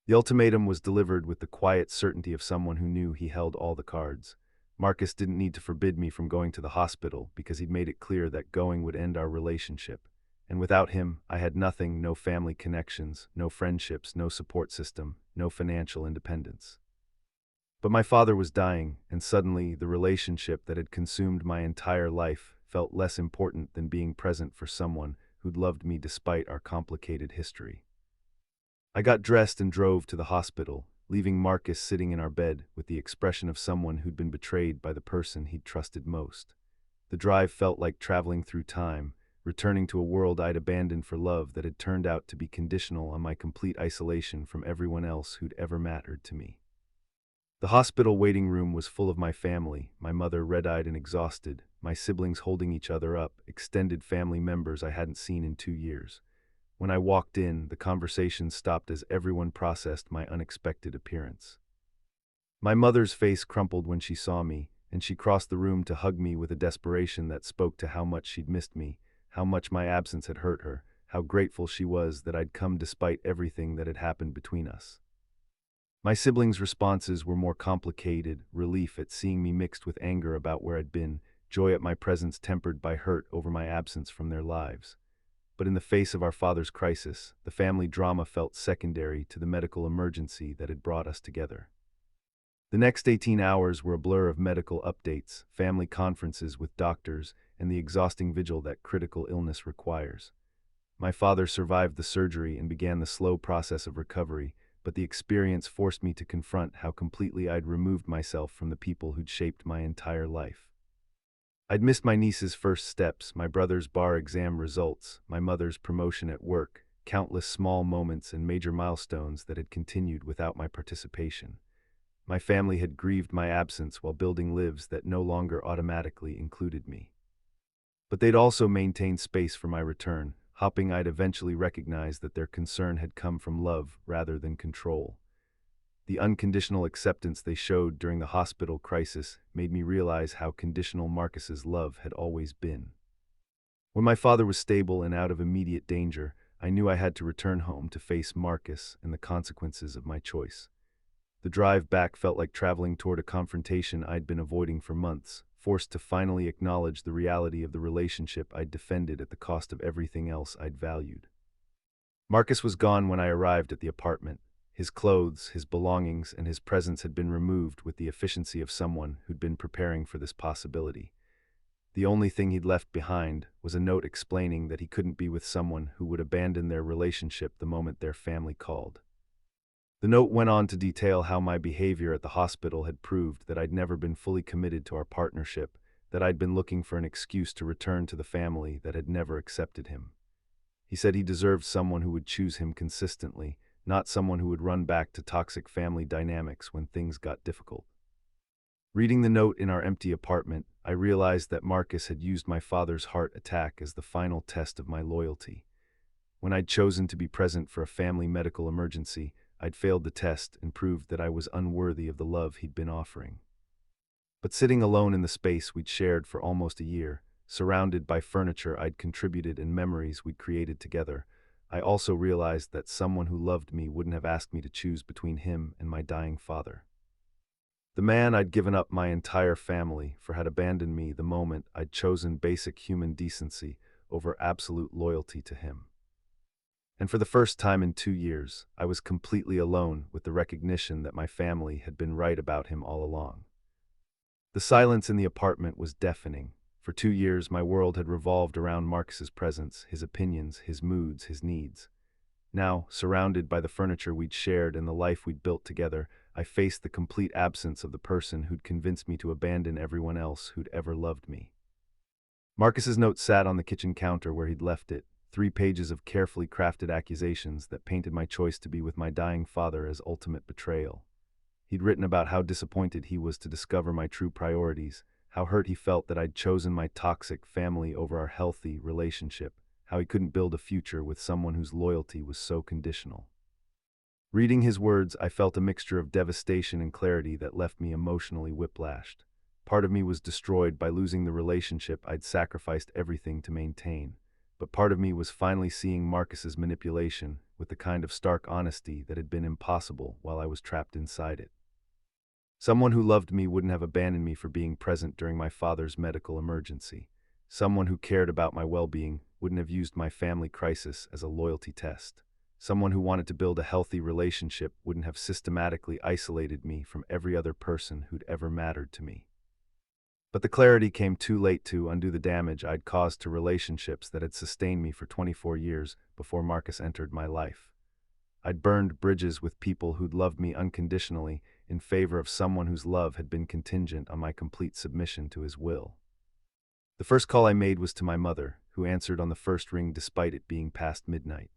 A: The ultimatum was delivered with the quiet certainty of someone who knew he held all the cards. Marcus didn't need to forbid me from going to the hospital because he'd made it clear that going would end our relationship. And without him, I had nothing, no family connections, no friendships, no support system, no financial independence. But my father was dying, and suddenly the relationship that had consumed my entire life felt less important than being present for someone who'd loved me despite our complicated history. I got dressed and drove to the hospital, leaving Marcus sitting in our bed with the expression of someone who'd been betrayed by the person he'd trusted most. The drive felt like traveling through time, returning to a world I'd abandoned for love that had turned out to be conditional on my complete isolation from everyone else who'd ever mattered to me. The hospital waiting room was full of my family, my mother red-eyed and exhausted, my siblings holding each other up, extended family members I hadn't seen in 2 years. When I walked in, the conversation stopped as everyone processed my unexpected appearance. My mother's face crumpled when she saw me, and she crossed the room to hug me with a desperation that spoke to how much she'd missed me, how much my absence had hurt her, how grateful she was that I'd come despite everything that had happened between us. My siblings' responses were more complicated, relief at seeing me mixed with anger about where I'd been, joy at my presence tempered by hurt over my absence from their lives. But in the face of our father's crisis, the family drama felt secondary to the medical emergency that had brought us together. The next 18 hours were a blur of medical updates, family conferences with doctors, and the exhausting vigil that critical illness requires. My father survived the surgery and began the slow process of recovery, but the experience forced me to confront how completely I'd removed myself from the people who'd shaped my entire life. I'd missed my niece's first steps, my brother's bar exam results, my mother's promotion at work, countless small moments and major milestones that had continued without my participation. My family had grieved my absence while building lives that no longer automatically included me. But they'd also maintained space for my return, hoping I'd eventually recognize that their concern had come from love rather than control. The unconditional acceptance they showed during the hospital crisis made me realize how conditional Marcus's love had always been. When my father was stable and out of immediate danger, I knew I had to return home to face Marcus and the consequences of my choice. The drive back felt like traveling toward a confrontation I'd been avoiding for months, forced to finally acknowledge the reality of the relationship I'd defended at the cost of everything else I'd valued. Marcus was gone when I arrived at the apartment. His clothes, his belongings, and his presence had been removed with the efficiency of someone who'd been preparing for this possibility. The only thing he'd left behind was a note explaining that he couldn't be with someone who would abandon their relationship the moment their family called. The note went on to detail how my behavior at the hospital had proved that I'd never been fully committed to our partnership, that I'd been looking for an excuse to return to the family that had never accepted him. He said he deserved someone who would choose him consistently, not someone who would run back to toxic family dynamics when things got difficult. Reading the note in our empty apartment, I realized that Marcus had used my father's heart attack as the final test of my loyalty. When I'd chosen to be present for a family medical emergency, I'd failed the test and proved that I was unworthy of the love he'd been offering. But sitting alone in the space we'd shared for almost a year, surrounded by furniture I'd contributed and memories we'd created together, I also realized that someone who loved me wouldn't have asked me to choose between him and my dying father. The man I'd given up my entire family for had abandoned me the moment I'd chosen basic human decency over absolute loyalty to him. And for the first time in 2 years, I was completely alone with the recognition that my family had been right about him all along. The silence in the apartment was deafening. For 2 years, my world had revolved around Marcus's presence, his opinions, his moods, his needs. Now, surrounded by the furniture we'd shared and the life we'd built together, I faced the complete absence of the person who'd convinced me to abandon everyone else who'd ever loved me. Marcus's note sat on the kitchen counter where he'd left it, 3 pages of carefully crafted accusations that painted my choice to be with my dying father as ultimate betrayal. He'd written about how disappointed he was to discover my true priorities, how hurt he felt that I'd chosen my toxic family over our healthy relationship, how he couldn't build a future with someone whose loyalty was so conditional. Reading his words, I felt a mixture of devastation and clarity that left me emotionally whiplashed. Part of me was destroyed by losing the relationship I'd sacrificed everything to maintain, but part of me was finally seeing Marcus's manipulation with the kind of stark honesty that had been impossible while I was trapped inside it. Someone who loved me wouldn't have abandoned me for being present during my father's medical emergency. Someone who cared about my well-being wouldn't have used my family crisis as a loyalty test. Someone who wanted to build a healthy relationship wouldn't have systematically isolated me from every other person who'd ever mattered to me. But the clarity came too late to undo the damage I'd caused to relationships that had sustained me for 24 years before Marcus entered my life. I'd burned bridges with people who'd loved me unconditionally in favor of someone whose love had been contingent on my complete submission to his will. The first call I made was to my mother, who answered on the first ring despite it being past midnight.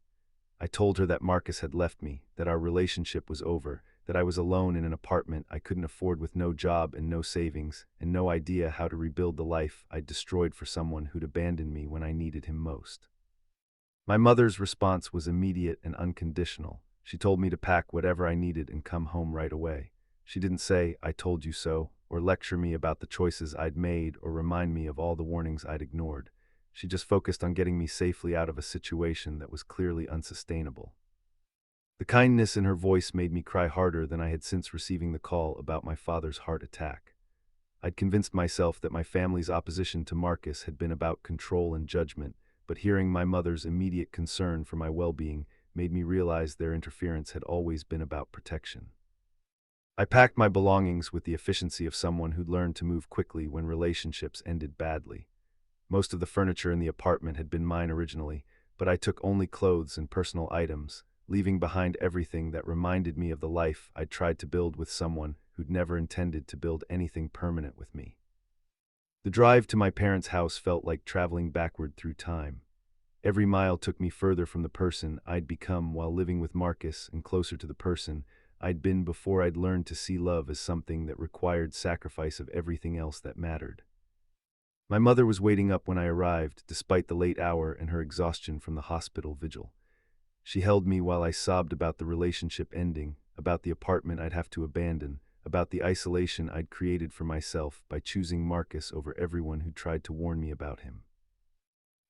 A: I told her that Marcus had left me, that our relationship was over, that I was alone in an apartment I couldn't afford with no job and no savings, and no idea how to rebuild the life I'd destroyed for someone who'd abandoned me when I needed him most. My mother's response was immediate and unconditional. She told me to pack whatever I needed and come home right away. She didn't say, "I told you so," or lecture me about the choices I'd made or remind me of all the warnings I'd ignored. She just focused on getting me safely out of a situation that was clearly unsustainable. The kindness in her voice made me cry harder than I had since receiving the call about my father's heart attack. I'd convinced myself that my family's opposition to Marcus had been about control and judgment, but hearing my mother's immediate concern for my well-being made me realize their interference had always been about protection. I packed my belongings with the efficiency of someone who'd learned to move quickly when relationships ended badly. Most of the furniture in the apartment had been mine originally, but I took only clothes and personal items, leaving behind everything that reminded me of the life I'd tried to build with someone who'd never intended to build anything permanent with me. The drive to my parents' house felt like traveling backward through time. Every mile took me further from the person I'd become while living with Marcus and closer to the person I'd been before I'd learned to see love as something that required sacrifice of everything else that mattered. My mother was waiting up when I arrived, despite the late hour and her exhaustion from the hospital vigil. She held me while I sobbed about the relationship ending, about the apartment I'd have to abandon, about the isolation I'd created for myself by choosing Marcus over everyone who tried to warn me about him.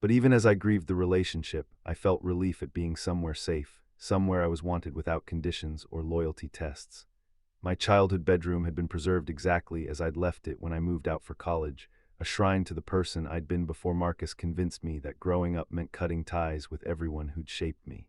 A: But even as I grieved the relationship, I felt relief at being somewhere safe, somewhere I was wanted without conditions or loyalty tests. My childhood bedroom had been preserved exactly as I'd left it when I moved out for college, a shrine to the person I'd been before Marcus convinced me that growing up meant cutting ties with everyone who'd shaped me.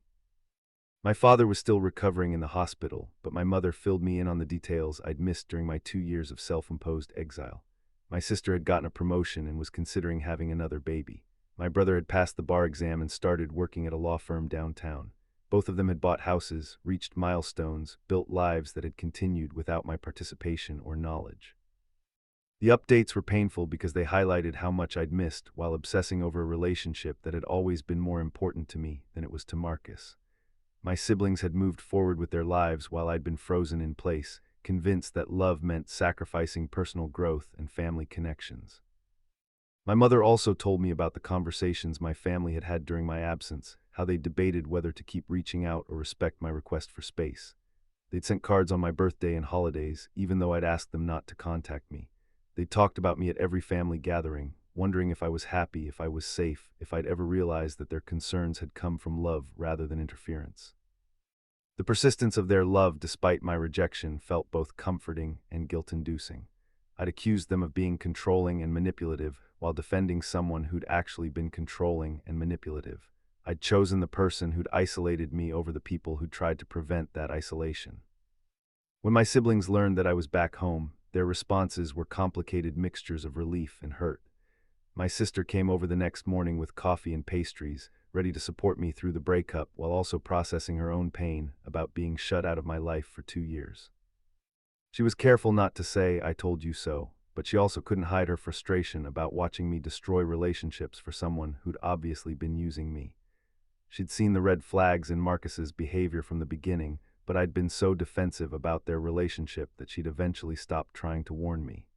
A: My father was still recovering in the hospital, but my mother filled me in on the details I'd missed during my 2 years of self-imposed exile. My sister had gotten a promotion and was considering having another baby. My brother had passed the bar exam and started working at a law firm downtown. Both of them had bought houses, reached milestones, built lives that had continued without my participation or knowledge. The updates were painful because they highlighted how much I'd missed while obsessing over a relationship that had always been more important to me than it was to Marcus. My siblings had moved forward with their lives while I'd been frozen in place, convinced that love meant sacrificing personal growth and family connections. My mother also told me about the conversations my family had had during my absence, how they debated whether to keep reaching out or respect my request for space. They'd sent cards on my birthday and holidays, even though I'd asked them not to contact me. They'd talked about me at every family gathering, wondering if I was happy, if I was safe, if I'd ever realized that their concerns had come from love rather than interference. The persistence of their love despite my rejection felt both comforting and guilt-inducing. I'd accused them of being controlling and manipulative while defending someone who'd actually been controlling and manipulative. I'd chosen the person who'd isolated me over the people who'd tried to prevent that isolation. When my siblings learned that I was back home, their responses were complicated mixtures of relief and hurt. My sister came over the next morning with coffee and pastries, ready to support me through the breakup while also processing her own pain about being shut out of my life for 2 years. She was careful not to say, "I told you so," but she also couldn't hide her frustration about watching me destroy relationships for someone who'd obviously been using me. She'd seen the red flags in Marcus's behavior from the beginning, but I'd been so defensive about their relationship that she'd eventually stopped trying to warn me.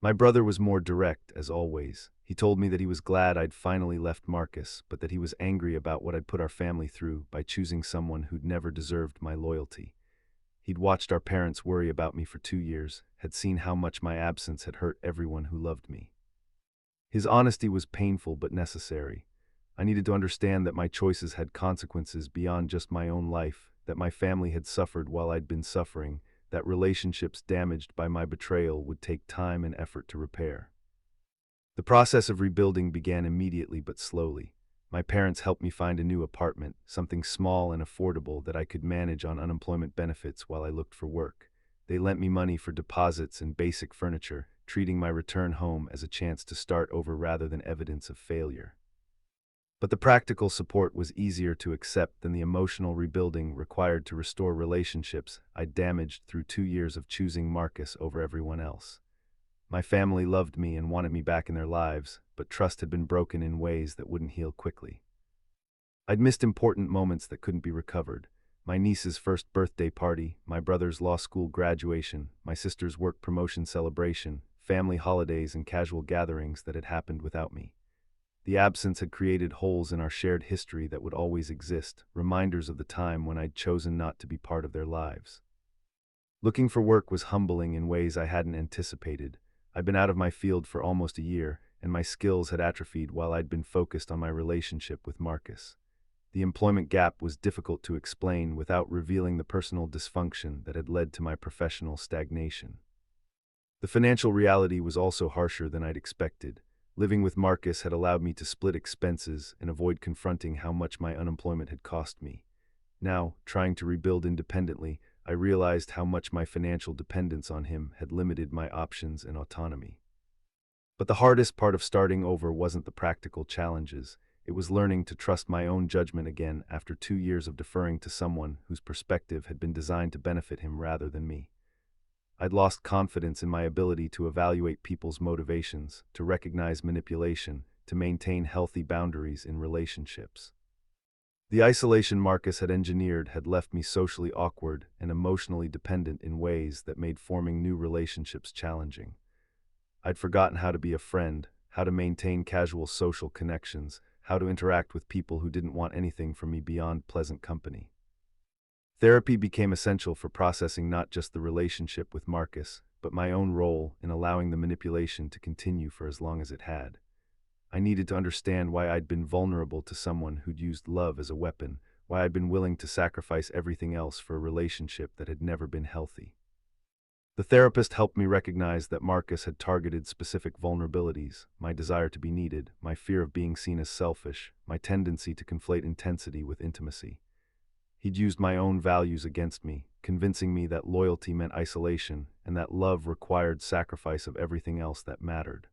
A: My brother was more direct, as always. He told me that he was glad I'd finally left Marcus, but that he was angry about what I'd put our family through by choosing someone who'd never deserved my loyalty. He'd watched our parents worry about me for 2 years, had seen how much my absence had hurt everyone who loved me. His honesty was painful but necessary. I needed to understand that my choices had consequences beyond just my own life, that my family had suffered while I'd been suffering, that relationships damaged by my betrayal would take time and effort to repair. The process of rebuilding began immediately but slowly. My parents helped me find a new apartment, something small and affordable that I could manage on unemployment benefits while I looked for work. They lent me money for deposits and basic furniture, treating my return home as a chance to start over rather than evidence of failure. But the practical support was easier to accept than the emotional rebuilding required to restore relationships I'd damaged through 2 years of choosing Marcus over everyone else. My family loved me and wanted me back in their lives, but trust had been broken in ways that wouldn't heal quickly. I'd missed important moments that couldn't be recovered. My niece's first birthday party, my brother's law school graduation, my sister's work promotion celebration, family holidays and casual gatherings that had happened without me. The absence had created holes in our shared history that would always exist, reminders of the time when I'd chosen not to be part of their lives. Looking for work was humbling in ways I hadn't anticipated. I'd been out of my field for almost a year, and my skills had atrophied while I'd been focused on my relationship with Marcus. The employment gap was difficult to explain without revealing the personal dysfunction that had led to my professional stagnation. The financial reality was also harsher than I'd expected. Living with Marcus had allowed me to split expenses and avoid confronting how much my unemployment had cost me. Now, trying to rebuild independently, I realized how much my financial dependence on him had limited my options and autonomy. But the hardest part of starting over wasn't the practical challenges. It was learning to trust my own judgment again after 2 years of deferring to someone whose perspective had been designed to benefit him rather than me. I'd lost confidence in my ability to evaluate people's motivations, to recognize manipulation, to maintain healthy boundaries in relationships. The isolation Marcus had engineered had left me socially awkward and emotionally dependent in ways that made forming new relationships challenging. I'd forgotten how to be a friend, how to maintain casual social connections, how to interact with people who didn't want anything from me beyond pleasant company. Therapy became essential for processing not just the relationship with Marcus, but my own role in allowing the manipulation to continue for as long as it had. I needed to understand why I'd been vulnerable to someone who'd used love as a weapon, why I'd been willing to sacrifice everything else for a relationship that had never been healthy. The therapist helped me recognize that Marcus had targeted specific vulnerabilities: my desire to be needed, my fear of being seen as selfish, my tendency to conflate intensity with intimacy. He'd used my own values against me, convincing me that loyalty meant isolation and that love required sacrifice of everything else that mattered.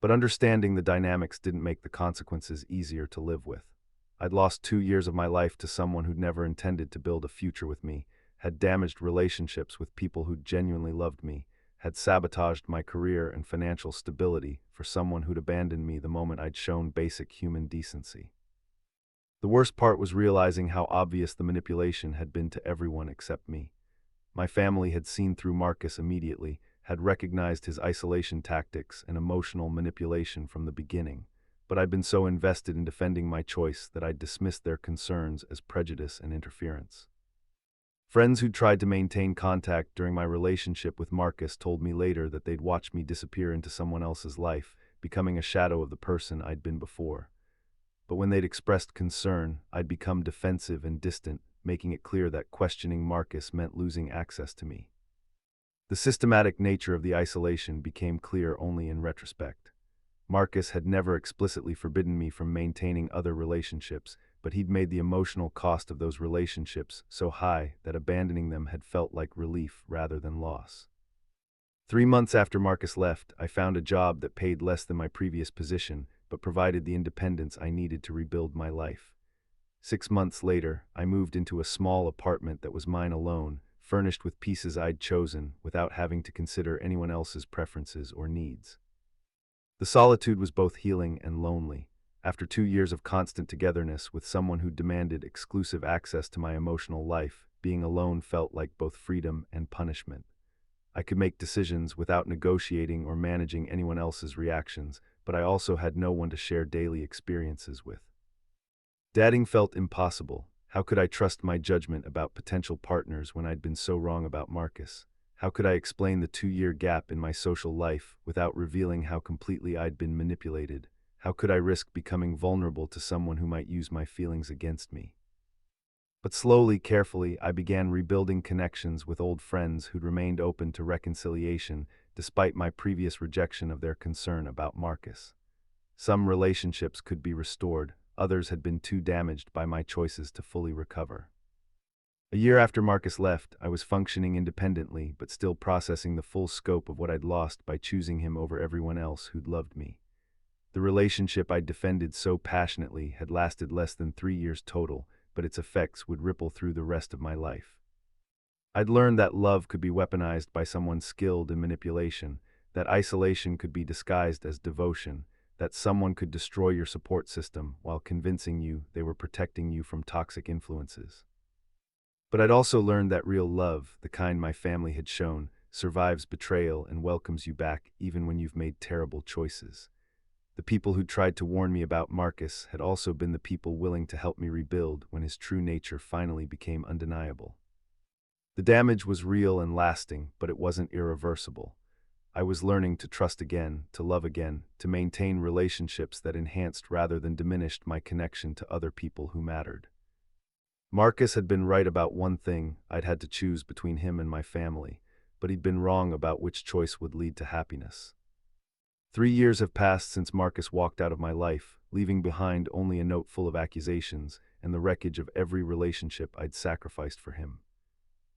A: But understanding the dynamics didn't make the consequences easier to live with. I'd lost 2 years of my life to someone who'd never intended to build a future with me, had damaged relationships with people who genuinely loved me, had sabotaged my career and financial stability for someone who'd abandoned me the moment I'd shown basic human decency. The worst part was realizing how obvious the manipulation had been to everyone except me. My family had seen through Marcus immediately, had recognized his isolation tactics and emotional manipulation from the beginning, but I'd been so invested in defending my choice that I'd dismissed their concerns as prejudice and interference. Friends who'd tried to maintain contact during my relationship with Marcus told me later that they'd watched me disappear into someone else's life, becoming a shadow of the person I'd been before. But when they'd expressed concern, I'd become defensive and distant, making it clear that questioning Marcus meant losing access to me. The systematic nature of the isolation became clear only in retrospect. Marcus had never explicitly forbidden me from maintaining other relationships, but he'd made the emotional cost of those relationships so high that abandoning them had felt like relief rather than loss. 3 months after Marcus left, I found a job that paid less than my previous position, but provided the independence I needed to rebuild my life. 6 months later, I moved into a small apartment that was mine alone, furnished with pieces I'd chosen, without having to consider anyone else's preferences or needs. The solitude was both healing and lonely. After 2 years of constant togetherness with someone who demanded exclusive access to my emotional life, being alone felt like both freedom and punishment. I could make decisions without negotiating or managing anyone else's reactions, but I also had no one to share daily experiences with. Dating felt impossible. How could I trust my judgment about potential partners when I'd been so wrong about Marcus? How could I explain the 2-year gap in my social life without revealing how completely I'd been manipulated? How could I risk becoming vulnerable to someone who might use my feelings against me? But slowly, carefully, I began rebuilding connections with old friends who'd remained open to reconciliation despite my previous rejection of their concern about Marcus. Some relationships could be restored, others had been too damaged by my choices to fully recover. A year after Marcus left, I was functioning independently, but still processing the full scope of what I'd lost by choosing him over everyone else who'd loved me. The relationship I'd defended so passionately had lasted less than 3 years total, but its effects would ripple through the rest of my life. I'd learned that love could be weaponized by someone skilled in manipulation, that isolation could be disguised as devotion, that someone could destroy your support system while convincing you they were protecting you from toxic influences. But I'd also learned that real love, the kind my family had shown, survives betrayal and welcomes you back even when you've made terrible choices. The people who tried to warn me about Marcus had also been the people willing to help me rebuild when his true nature finally became undeniable. The damage was real and lasting, but it wasn't irreversible. I was learning to trust again, to love again, to maintain relationships that enhanced rather than diminished my connection to other people who mattered. Marcus had been right about one thing: I'd had to choose between him and my family, but he'd been wrong about which choice would lead to happiness. 3 years have passed since Marcus walked out of my life, leaving behind only a note full of accusations and the wreckage of every relationship I'd sacrificed for him.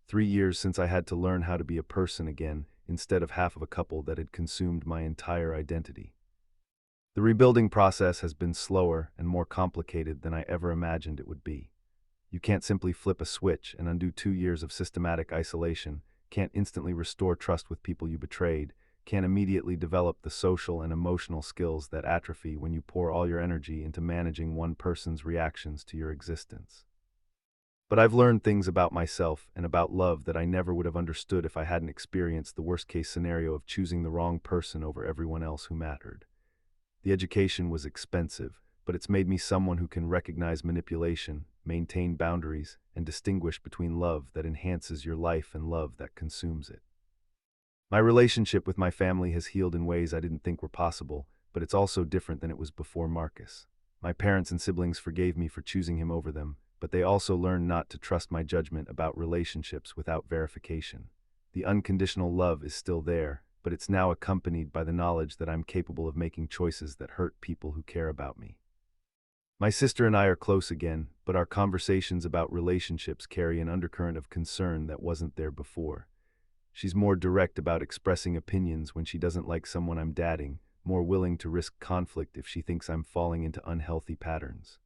A: 3 years since I had to learn how to be a person again, instead of half of a couple that had consumed my entire identity. The rebuilding process has been slower and more complicated than I ever imagined it would be. You can't simply flip a switch and undo 2 years of systematic isolation, can't instantly restore trust with people you betrayed, can't immediately develop the social and emotional skills that atrophy when you pour all your energy into managing one person's reactions to your existence. But I've learned things about myself and about love that I never would have understood if I hadn't experienced the worst-case scenario of choosing the wrong person over everyone else who mattered. The education was expensive, but it's made me someone who can recognize manipulation, maintain boundaries, and distinguish between love that enhances your life and love that consumes it. My relationship with my family has healed in ways I didn't think were possible, but it's also different than it was before Marcus. My parents and siblings forgave me for choosing him over them, but they also learned not to trust my judgment about relationships without verification. The unconditional love is still there, but it's now accompanied by the knowledge that I'm capable of making choices that hurt people who care about me. My sister and I are close again, but our conversations about relationships carry an undercurrent of concern that wasn't there before. She's more direct about expressing opinions when she doesn't like someone I'm dating, more willing to risk conflict if she thinks I'm falling into unhealthy patterns.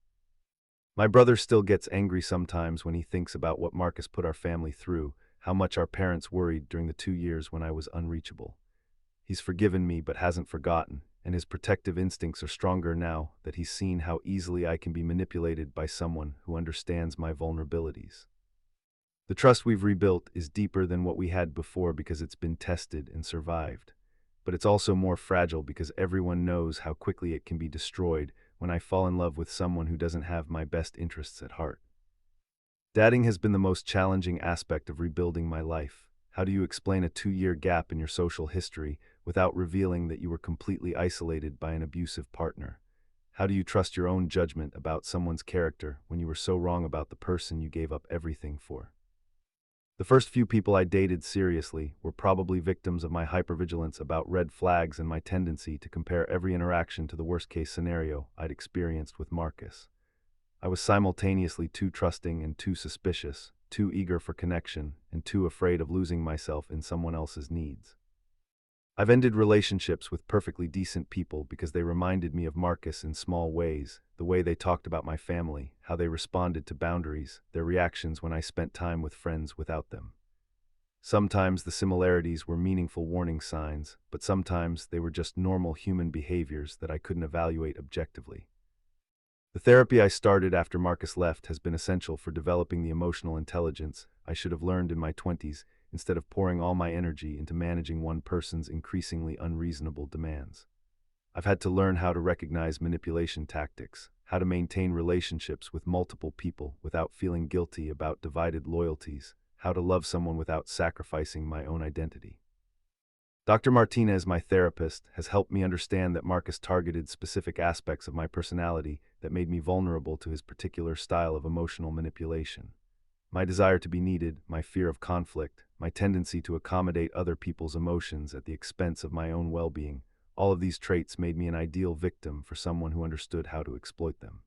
A: My brother still gets angry sometimes when he thinks about what Marcus put our family through, how much our parents worried during the 2 years when I was unreachable. He's forgiven me but hasn't forgotten, and his protective instincts are stronger now that he's seen how easily I can be manipulated by someone who understands my vulnerabilities. The trust we've rebuilt is deeper than what we had before because it's been tested and survived. But it's also more fragile because everyone knows how quickly it can be destroyed when I fall in love with someone who doesn't have my best interests at heart. Dating has been the most challenging aspect of rebuilding my life. How do you explain a 2-year gap in your social history without revealing that you were completely isolated by an abusive partner? How do you trust your own judgment about someone's character when you were so wrong about the person you gave up everything for? The first few people I dated seriously were probably victims of my hypervigilance about red flags and my tendency to compare every interaction to the worst-case scenario I'd experienced with Marcus. I was simultaneously too trusting and too suspicious, too eager for connection, and too afraid of losing myself in someone else's needs. I've ended relationships with perfectly decent people because they reminded me of Marcus in small ways, the way they talked about my family, how they responded to boundaries, their reactions when I spent time with friends without them. Sometimes the similarities were meaningful warning signs, but sometimes they were just normal human behaviors that I couldn't evaluate objectively. The therapy I started after Marcus left has been essential for developing the emotional intelligence I should have learned in my 20s instead of pouring all my energy into managing one person's increasingly unreasonable demands. I've had to learn how to recognize manipulation tactics, how to maintain relationships with multiple people without feeling guilty about divided loyalties, how to love someone without sacrificing my own identity. Dr. Martinez, my therapist, has helped me understand that Marcus targeted specific aspects of my personality that made me vulnerable to his particular style of emotional manipulation. My desire to be needed, my fear of conflict, my tendency to accommodate other people's emotions at the expense of my own well-being, all of these traits made me an ideal victim for someone who understood how to exploit them.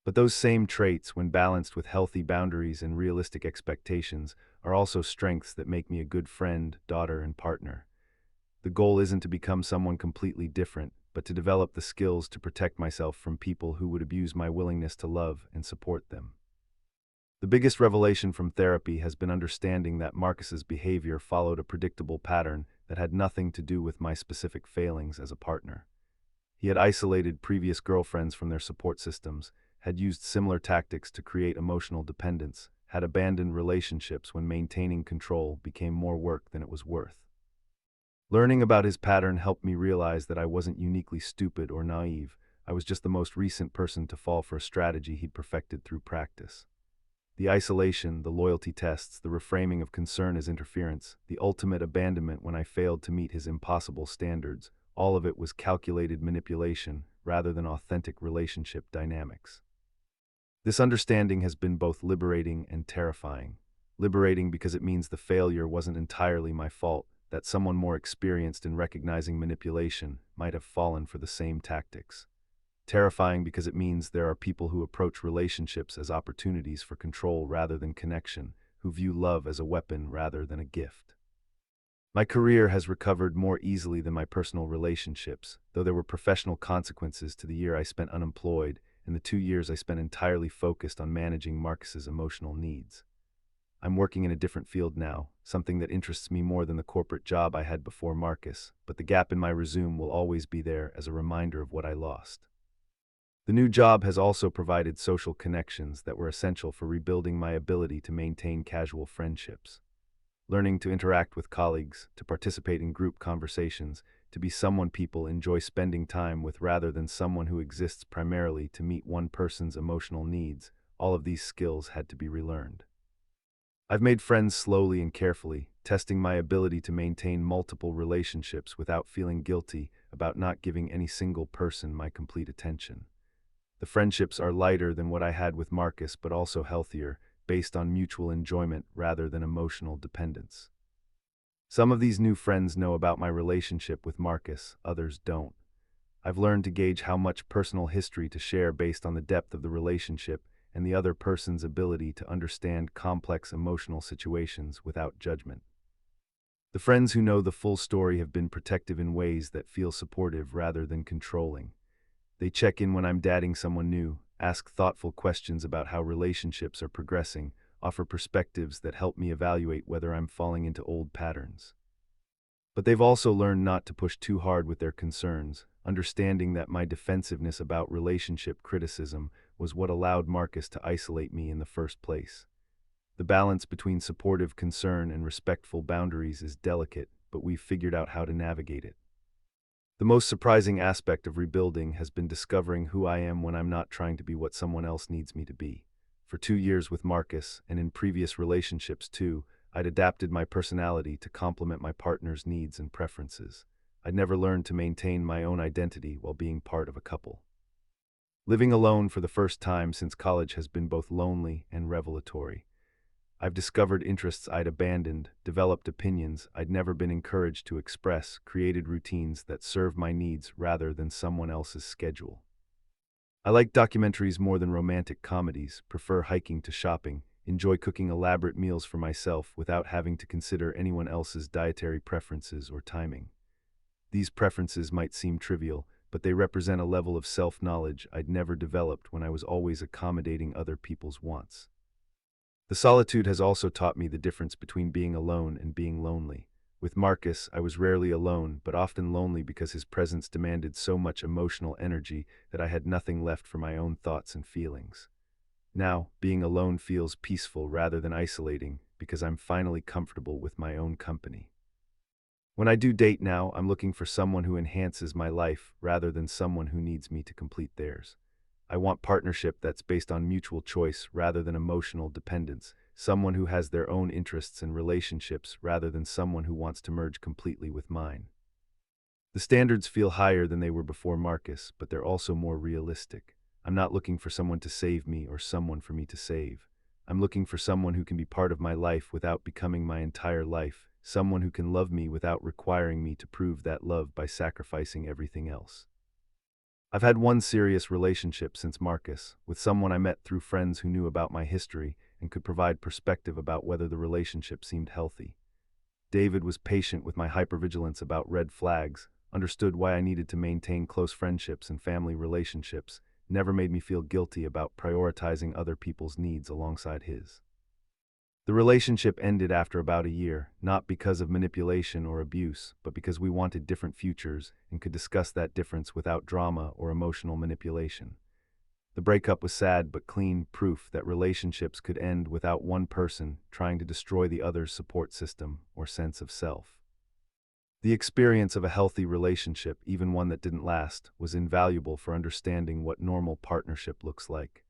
A: But those same traits, when balanced with healthy boundaries and realistic expectations, are also strengths that make me a good friend, daughter, and partner. The goal isn't to become someone completely different, but to develop the skills to protect myself from people who would abuse my willingness to love and support them. The biggest revelation from therapy has been understanding that Marcus's behavior followed a predictable pattern that had nothing to do with my specific failings as a partner. He had isolated previous girlfriends from their support systems, had used similar tactics to create emotional dependence, had abandoned relationships when maintaining control became more work than it was worth. Learning about his pattern helped me realize that I wasn't uniquely stupid or naive. I was just the most recent person to fall for a strategy he'd perfected through practice. The isolation, the loyalty tests, the reframing of concern as interference, the ultimate abandonment when I failed to meet his impossible standards, all of it was calculated manipulation rather than authentic relationship dynamics. This understanding has been both liberating and terrifying. Liberating because it means the failure wasn't entirely my fault, that someone more experienced in recognizing manipulation might have fallen for the same tactics. Terrifying because it means there are people who approach relationships as opportunities for control rather than connection, who view love as a weapon rather than a gift. My career has recovered more easily than my personal relationships, though there were professional consequences to the year I spent unemployed and the 2 years I spent entirely focused on managing Marcus's emotional needs. I'm working in a different field now, something that interests me more than the corporate job I had before Marcus, but the gap in my resume will always be there as a reminder of what I lost. The new job has also provided social connections that were essential for rebuilding my ability to maintain casual friendships. Learning to interact with colleagues, to participate in group conversations, to be someone people enjoy spending time with rather than someone who exists primarily to meet one person's emotional needs, all of these skills had to be relearned. I've made friends slowly and carefully, testing my ability to maintain multiple relationships without feeling guilty about not giving any single person my complete attention. The friendships are lighter than what I had with Marcus, but also healthier, based on mutual enjoyment rather than emotional dependence. Some of these new friends know about my relationship with Marcus, others don't. I've learned to gauge how much personal history to share based on the depth of the relationship and the other person's ability to understand complex emotional situations without judgment. The friends who know the full story have been protective in ways that feel supportive rather than controlling. They check in when I'm dating someone new, ask thoughtful questions about how relationships are progressing, offer perspectives that help me evaluate whether I'm falling into old patterns. But they've also learned not to push too hard with their concerns, understanding that my defensiveness about relationship criticism was what allowed Marcus to isolate me in the first place. The balance between supportive concern and respectful boundaries is delicate, but we've figured out how to navigate it. The most surprising aspect of rebuilding has been discovering who I am when I'm not trying to be what someone else needs me to be. For 2 years with Marcus, and in previous relationships too, I'd adapted my personality to complement my partner's needs and preferences. I'd never learned to maintain my own identity while being part of a couple. Living alone for the first time since college has been both lonely and revelatory. I've discovered interests I'd abandoned, developed opinions I'd never been encouraged to express, created routines that serve my needs rather than someone else's schedule. I like documentaries more than romantic comedies, prefer hiking to shopping, enjoy cooking elaborate meals for myself without having to consider anyone else's dietary preferences or timing. These preferences might seem trivial, but they represent a level of self-knowledge I'd never developed when I was always accommodating other people's wants. The solitude has also taught me the difference between being alone and being lonely. With Marcus, I was rarely alone, but often lonely because his presence demanded so much emotional energy that I had nothing left for my own thoughts and feelings. Now, being alone feels peaceful rather than isolating because I'm finally comfortable with my own company. When I do date now, I'm looking for someone who enhances my life rather than someone who needs me to complete theirs. I want partnership that's based on mutual choice rather than emotional dependence, someone who has their own interests and relationships rather than someone who wants to merge completely with mine. The standards feel higher than they were before Marcus, but they're also more realistic. I'm not looking for someone to save me or someone for me to save. I'm looking for someone who can be part of my life without becoming my entire life, someone who can love me without requiring me to prove that love by sacrificing everything else. I've had one serious relationship since Marcus, with someone I met through friends who knew about my history and could provide perspective about whether the relationship seemed healthy. David was patient with my hypervigilance about red flags, understood why I needed to maintain close friendships and family relationships, never made me feel guilty about prioritizing other people's needs alongside his. The relationship ended after about a year, not because of manipulation or abuse, but because we wanted different futures and could discuss that difference without drama or emotional manipulation. The breakup was sad but clean proof that relationships could end without one person trying to destroy the other's support system or sense of self. The experience of a healthy relationship, even one that didn't last, was invaluable for understanding what normal partnership looks like.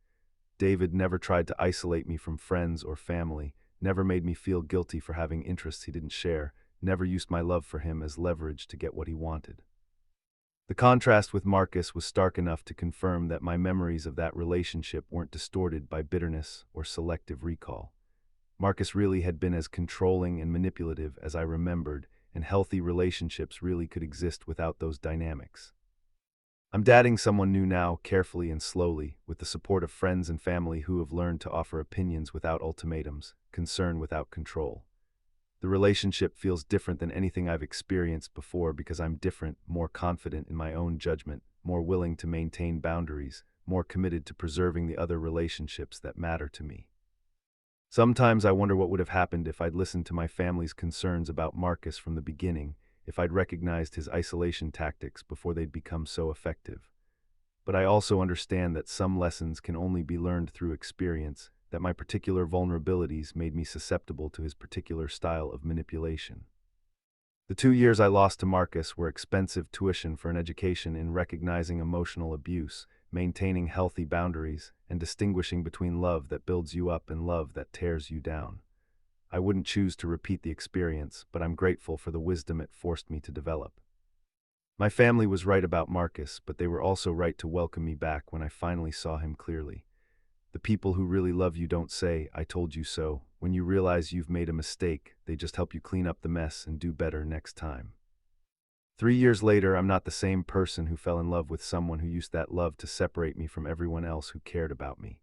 A: David never tried to isolate me from friends or family, never made me feel guilty for having interests he didn't share, never used my love for him as leverage to get what he wanted. The contrast with Marcus was stark enough to confirm that my memories of that relationship weren't distorted by bitterness or selective recall. Marcus really had been as controlling and manipulative as I remembered, and healthy relationships really could exist without those dynamics. I'm dating someone new now, carefully and slowly, with the support of friends and family who have learned to offer opinions without ultimatums, concern without control. The relationship feels different than anything I've experienced before because I'm different, more confident in my own judgment, more willing to maintain boundaries, more committed to preserving the other relationships that matter to me. Sometimes I wonder what would have happened if I'd listened to my family's concerns about Marcus from the beginning, if I'd recognized his isolation tactics before they'd become so effective. But I also understand that some lessons can only be learned through experience, that my particular vulnerabilities made me susceptible to his particular style of manipulation. The 2 years I lost to Marcus were expensive tuition for an education in recognizing emotional abuse, maintaining healthy boundaries, and distinguishing between love that builds you up and love that tears you down. I wouldn't choose to repeat the experience, but I'm grateful for the wisdom it forced me to develop. My family was right about Marcus, but they were also right to welcome me back when I finally saw him clearly. The people who really love you don't say, "I told you so." When you realize you've made a mistake, they just help you clean up the mess and do better next time. 3 years later, I'm not the same person who fell in love with someone who used that love to separate me from everyone else who cared about me.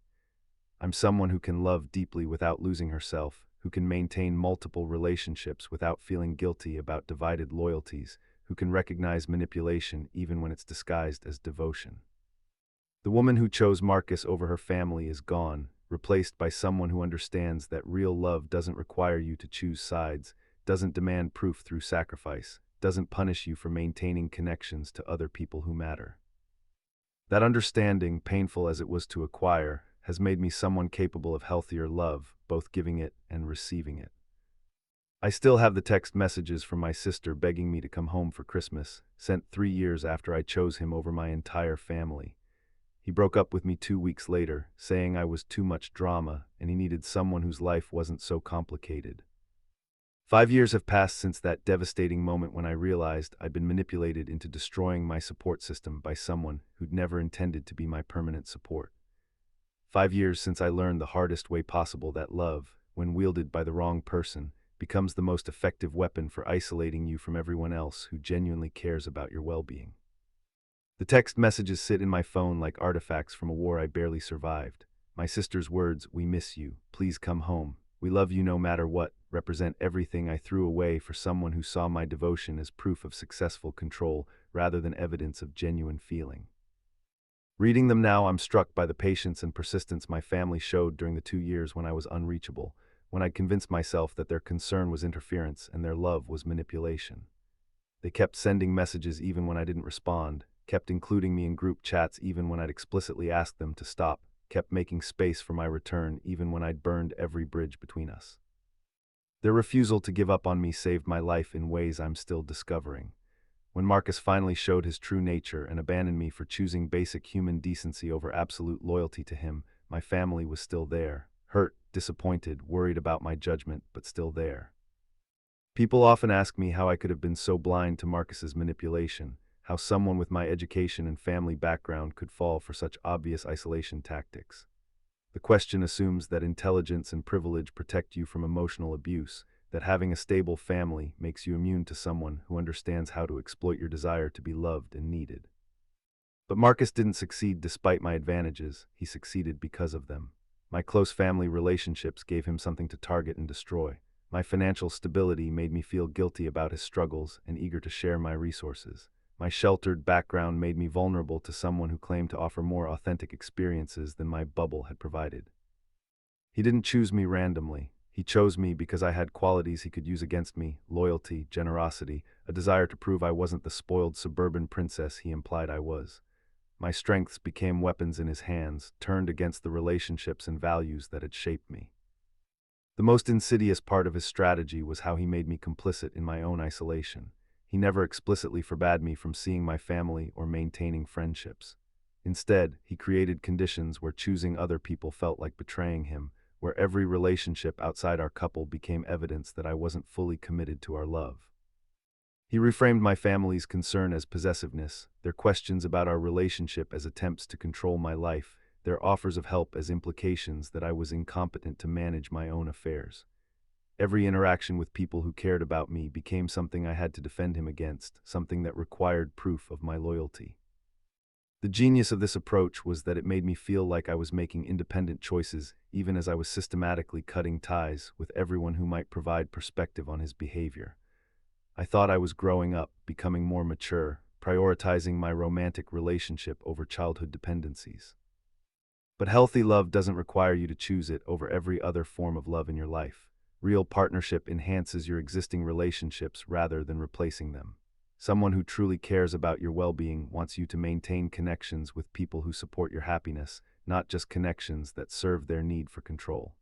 A: I'm someone who can love deeply without losing herself, who can maintain multiple relationships without feeling guilty about divided loyalties, who can recognize manipulation even when it's disguised as devotion. The woman who chose Marcus over her family is gone, replaced by someone who understands that real love doesn't require you to choose sides, doesn't demand proof through sacrifice, doesn't punish you for maintaining connections to other people who matter. That understanding, painful as it was to acquire, has made me someone capable of healthier love, both giving it and receiving it. I still have the text messages from my sister begging me to come home for Christmas, sent 3 years after I chose him over my entire family. He broke up with me 2 weeks later, saying I was too much drama and he needed someone whose life wasn't so complicated. 5 years have passed since that devastating moment when I realized I'd been manipulated into destroying my support system by someone who'd never intended to be my permanent support. 5 years since I learned the hardest way possible that love, when wielded by the wrong person, becomes the most effective weapon for isolating you from everyone else who genuinely cares about your well-being. The text messages sit in my phone like artifacts from a war I barely survived. My sister's words, "We miss you, please come home, we love you no matter what," represent everything I threw away for someone who saw my devotion as proof of successful control rather than evidence of genuine feeling. Reading them now, I'm struck by the patience and persistence my family showed during the 2 years when I was unreachable, when I'd convinced myself that their concern was interference and their love was manipulation. They kept sending messages even when I didn't respond, kept including me in group chats even when I'd explicitly asked them to stop, kept making space for my return even when I'd burned every bridge between us. Their refusal to give up on me saved my life in ways I'm still discovering. When Marcus finally showed his true nature and abandoned me for choosing basic human decency over absolute loyalty to him, my family was still there, hurt, disappointed, worried about my judgment, but still there. People often ask me how I could have been so blind to Marcus's manipulation, how someone with my education and family background could fall for such obvious isolation tactics. The question assumes that intelligence and privilege protect you from emotional abuse, that having a stable family makes you immune to someone who understands how to exploit your desire to be loved and needed. But Marcus didn't succeed despite my advantages, he succeeded because of them. My close family relationships gave him something to target and destroy. My financial stability made me feel guilty about his struggles and eager to share my resources. My sheltered background made me vulnerable to someone who claimed to offer more authentic experiences than my bubble had provided. He didn't choose me randomly. He chose me because I had qualities he could use against me: loyalty, generosity, a desire to prove I wasn't the spoiled suburban princess he implied I was. My strengths became weapons in his hands, turned against the relationships and values that had shaped me. The most insidious part of his strategy was how he made me complicit in my own isolation. He never explicitly forbade me from seeing my family or maintaining friendships. Instead, he created conditions where choosing other people felt like betraying him, where every relationship outside our couple became evidence that I wasn't fully committed to our love. He reframed my family's concern as possessiveness, their questions about our relationship as attempts to control my life, their offers of help as implications that I was incompetent to manage my own affairs. Every interaction with people who cared about me became something I had to defend him against, something that required proof of my loyalty. The genius of this approach was that it made me feel like I was making independent choices, even as I was systematically cutting ties with everyone who might provide perspective on his behavior. I thought I was growing up, becoming more mature, prioritizing my romantic relationship over childhood dependencies. But healthy love doesn't require you to choose it over every other form of love in your life. Real partnership enhances your existing relationships rather than replacing them. Someone who truly cares about your well-being wants you to maintain connections with people who support your happiness, not just connections that serve their need for control.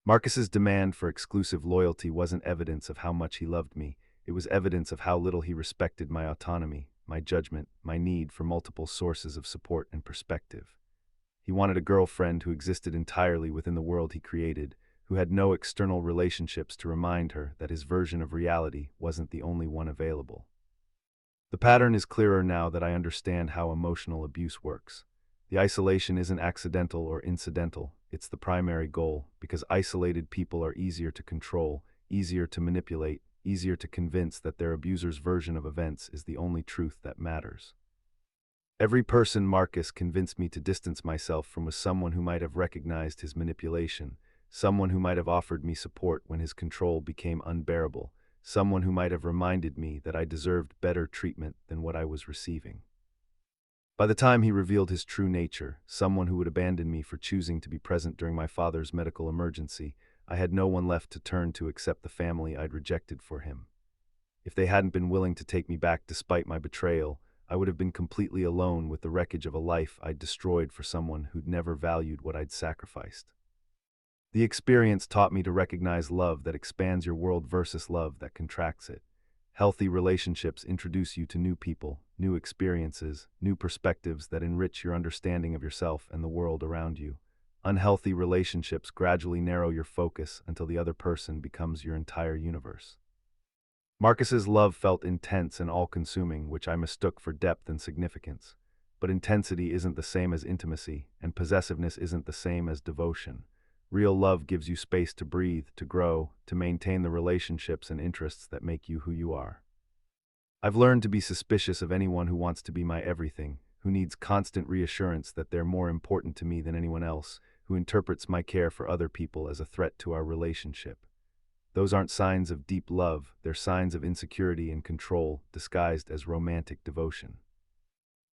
A: Marcus's demand for exclusive loyalty wasn't evidence of how much he loved me. It was evidence of how little he respected my autonomy, my judgment, my need for multiple sources of support and perspective. He wanted a girlfriend who existed entirely within the world he created, who had no external relationships to remind her that his version of reality wasn't the only one available. The pattern is clearer now that I understand how emotional abuse works. The isolation isn't accidental or incidental, it's the primary goal, because isolated people are easier to control, easier to manipulate, easier to convince that their abuser's version of events is the only truth that matters. Every person Marcus convinced me to distance myself from was someone who might have recognized his manipulation, someone who might have offered me support when his control became unbearable, someone who might have reminded me that I deserved better treatment than what I was receiving. By the time he revealed his true nature, someone who would abandon me for choosing to be present during my father's medical emergency, I had no one left to turn to except the family I'd rejected for him. If they hadn't been willing to take me back despite my betrayal, I would have been completely alone with the wreckage of a life I'd destroyed for someone who'd never valued what I'd sacrificed. The experience taught me to recognize love that expands your world versus love that contracts it. Healthy relationships introduce you to new people, new experiences, new perspectives that enrich your understanding of yourself and the world around you. Unhealthy relationships gradually narrow your focus until the other person becomes your entire universe. Marcus's love felt intense and all-consuming, which I mistook for depth and significance. But intensity isn't the same as intimacy, and possessiveness isn't the same as devotion. Real love gives you space to breathe, to grow, to maintain the relationships and interests that make you who you are. I've learned to be suspicious of anyone who wants to be my everything, who needs constant reassurance that they're more important to me than anyone else, who interprets my care for other people as a threat to our relationship. Those aren't signs of deep love, they're signs of insecurity and control, disguised as romantic devotion.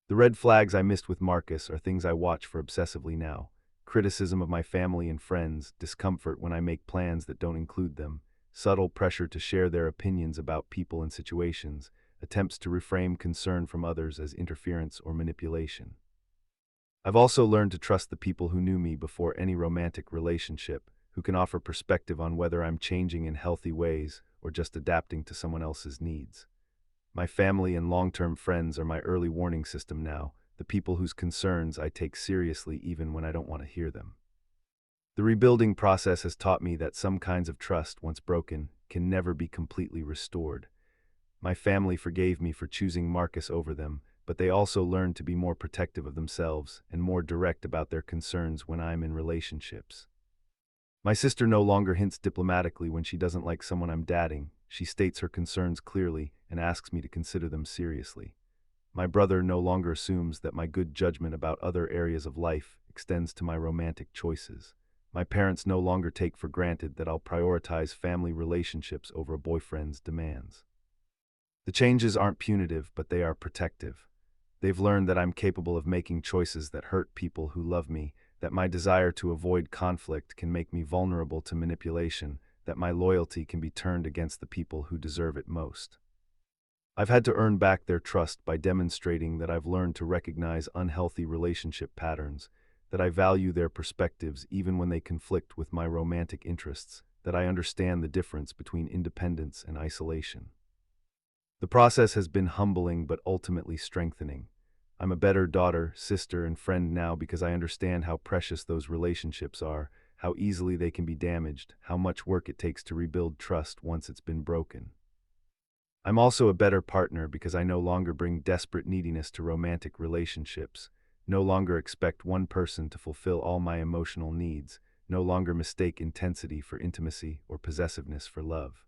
A: The red flags I missed with Marcus are things I watch for obsessively now. Criticism of my family and friends, discomfort when I make plans that don't include them, subtle pressure to share their opinions about people and situations, attempts to reframe concern from others as interference or manipulation. I've also learned to trust the people who knew me before any romantic relationship, who can offer perspective on whether I'm changing in healthy ways or just adapting to someone else's needs. My family and long-term friends are my early warning system now, the people whose concerns I take seriously even when I don't want to hear them. The rebuilding process has taught me that some kinds of trust, once broken, can never be completely restored. My family forgave me for choosing Marcus over them, but they also learned to be more protective of themselves and more direct about their concerns when I'm in relationships. My sister no longer hints diplomatically when she doesn't like someone I'm dating. She states her concerns clearly and asks me to consider them seriously. My brother no longer assumes that my good judgment about other areas of life extends to my romantic choices. My parents no longer take for granted that I'll prioritize family relationships over a boyfriend's demands. The changes aren't punitive, but they are protective. They've learned that I'm capable of making choices that hurt people who love me, that my desire to avoid conflict can make me vulnerable to manipulation, that my loyalty can be turned against the people who deserve it most. I've had to earn back their trust by demonstrating that I've learned to recognize unhealthy relationship patterns, that I value their perspectives even when they conflict with my romantic interests, that I understand the difference between independence and isolation. The process has been humbling but ultimately strengthening. I'm a better daughter, sister, and friend now because I understand how precious those relationships are, how easily they can be damaged, how much work it takes to rebuild trust once it's been broken. I'm also a better partner because I no longer bring desperate neediness to romantic relationships, no longer expect one person to fulfill all my emotional needs, no longer mistake intensity for intimacy or possessiveness for love.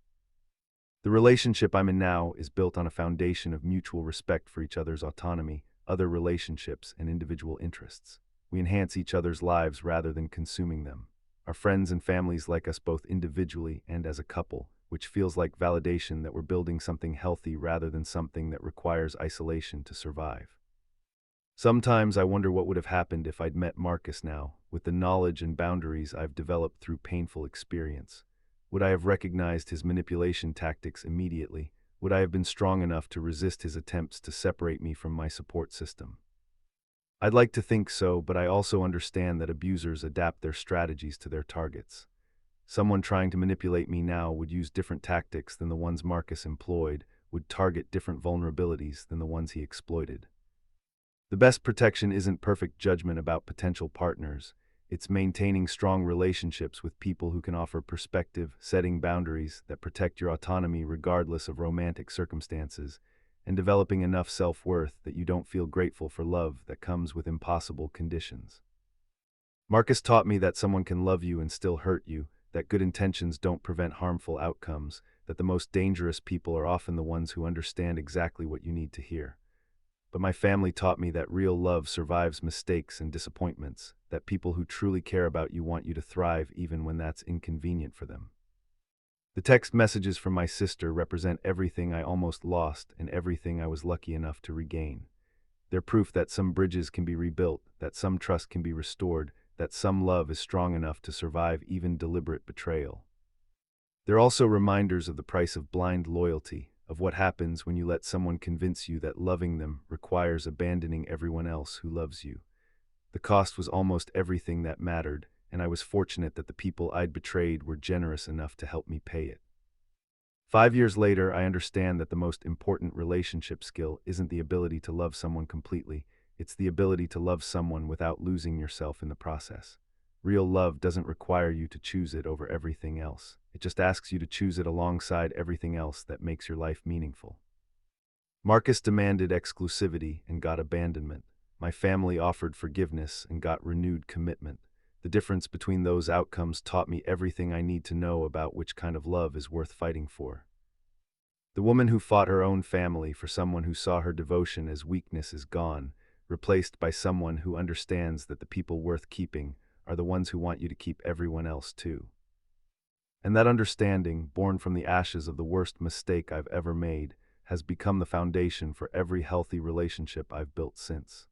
A: The relationship I'm in now is built on a foundation of mutual respect for each other's autonomy, other relationships, and individual interests. We enhance each other's lives rather than consuming them. Our friends and families like us both individually and as a couple, which feels like validation that we're building something healthy rather than something that requires isolation to survive. Sometimes I wonder what would have happened if I'd met Marcus now, with the knowledge and boundaries I've developed through painful experience. Would I have recognized his manipulation tactics immediately? Would I have been strong enough to resist his attempts to separate me from my support system? I'd like to think so, but I also understand that abusers adapt their strategies to their targets. Someone trying to manipulate me now would use different tactics than the ones Marcus employed, would target different vulnerabilities than the ones he exploited. The best protection isn't perfect judgment about potential partners. It's maintaining strong relationships with people who can offer perspective, setting boundaries that protect your autonomy regardless of romantic circumstances, and developing enough self-worth that you don't feel grateful for love that comes with impossible conditions. Marcus taught me that someone can love you and still hurt you, that good intentions don't prevent harmful outcomes, that the most dangerous people are often the ones who understand exactly what you need to hear. But my family taught me that real love survives mistakes and disappointments, that people who truly care about you want you to thrive even when that's inconvenient for them. The text messages from my sister represent everything I almost lost and everything I was lucky enough to regain. They're proof that some bridges can be rebuilt, that some trust can be restored, that some love is strong enough to survive even deliberate betrayal. They're also reminders of the price of blind loyalty, of what happens when you let someone convince you that loving them requires abandoning everyone else who loves you. The cost was almost everything that mattered, and I was fortunate that the people I'd betrayed were generous enough to help me pay it. 5 years later, I understand that the most important relationship skill isn't the ability to love someone completely, it's the ability to love someone without losing yourself in the process. Real love doesn't require you to choose it over everything else. It just asks you to choose it alongside everything else that makes your life meaningful. Marcus demanded exclusivity and got abandonment. My family offered forgiveness and got renewed commitment. The difference between those outcomes taught me everything I need to know about which kind of love is worth fighting for. The woman who fought her own family for someone who saw her devotion as weakness is gone, replaced by someone who understands that the people worth keeping are the ones who want you to keep everyone else too. And that understanding, born from the ashes of the worst mistake I've ever made, has become the foundation for every healthy relationship I've built since.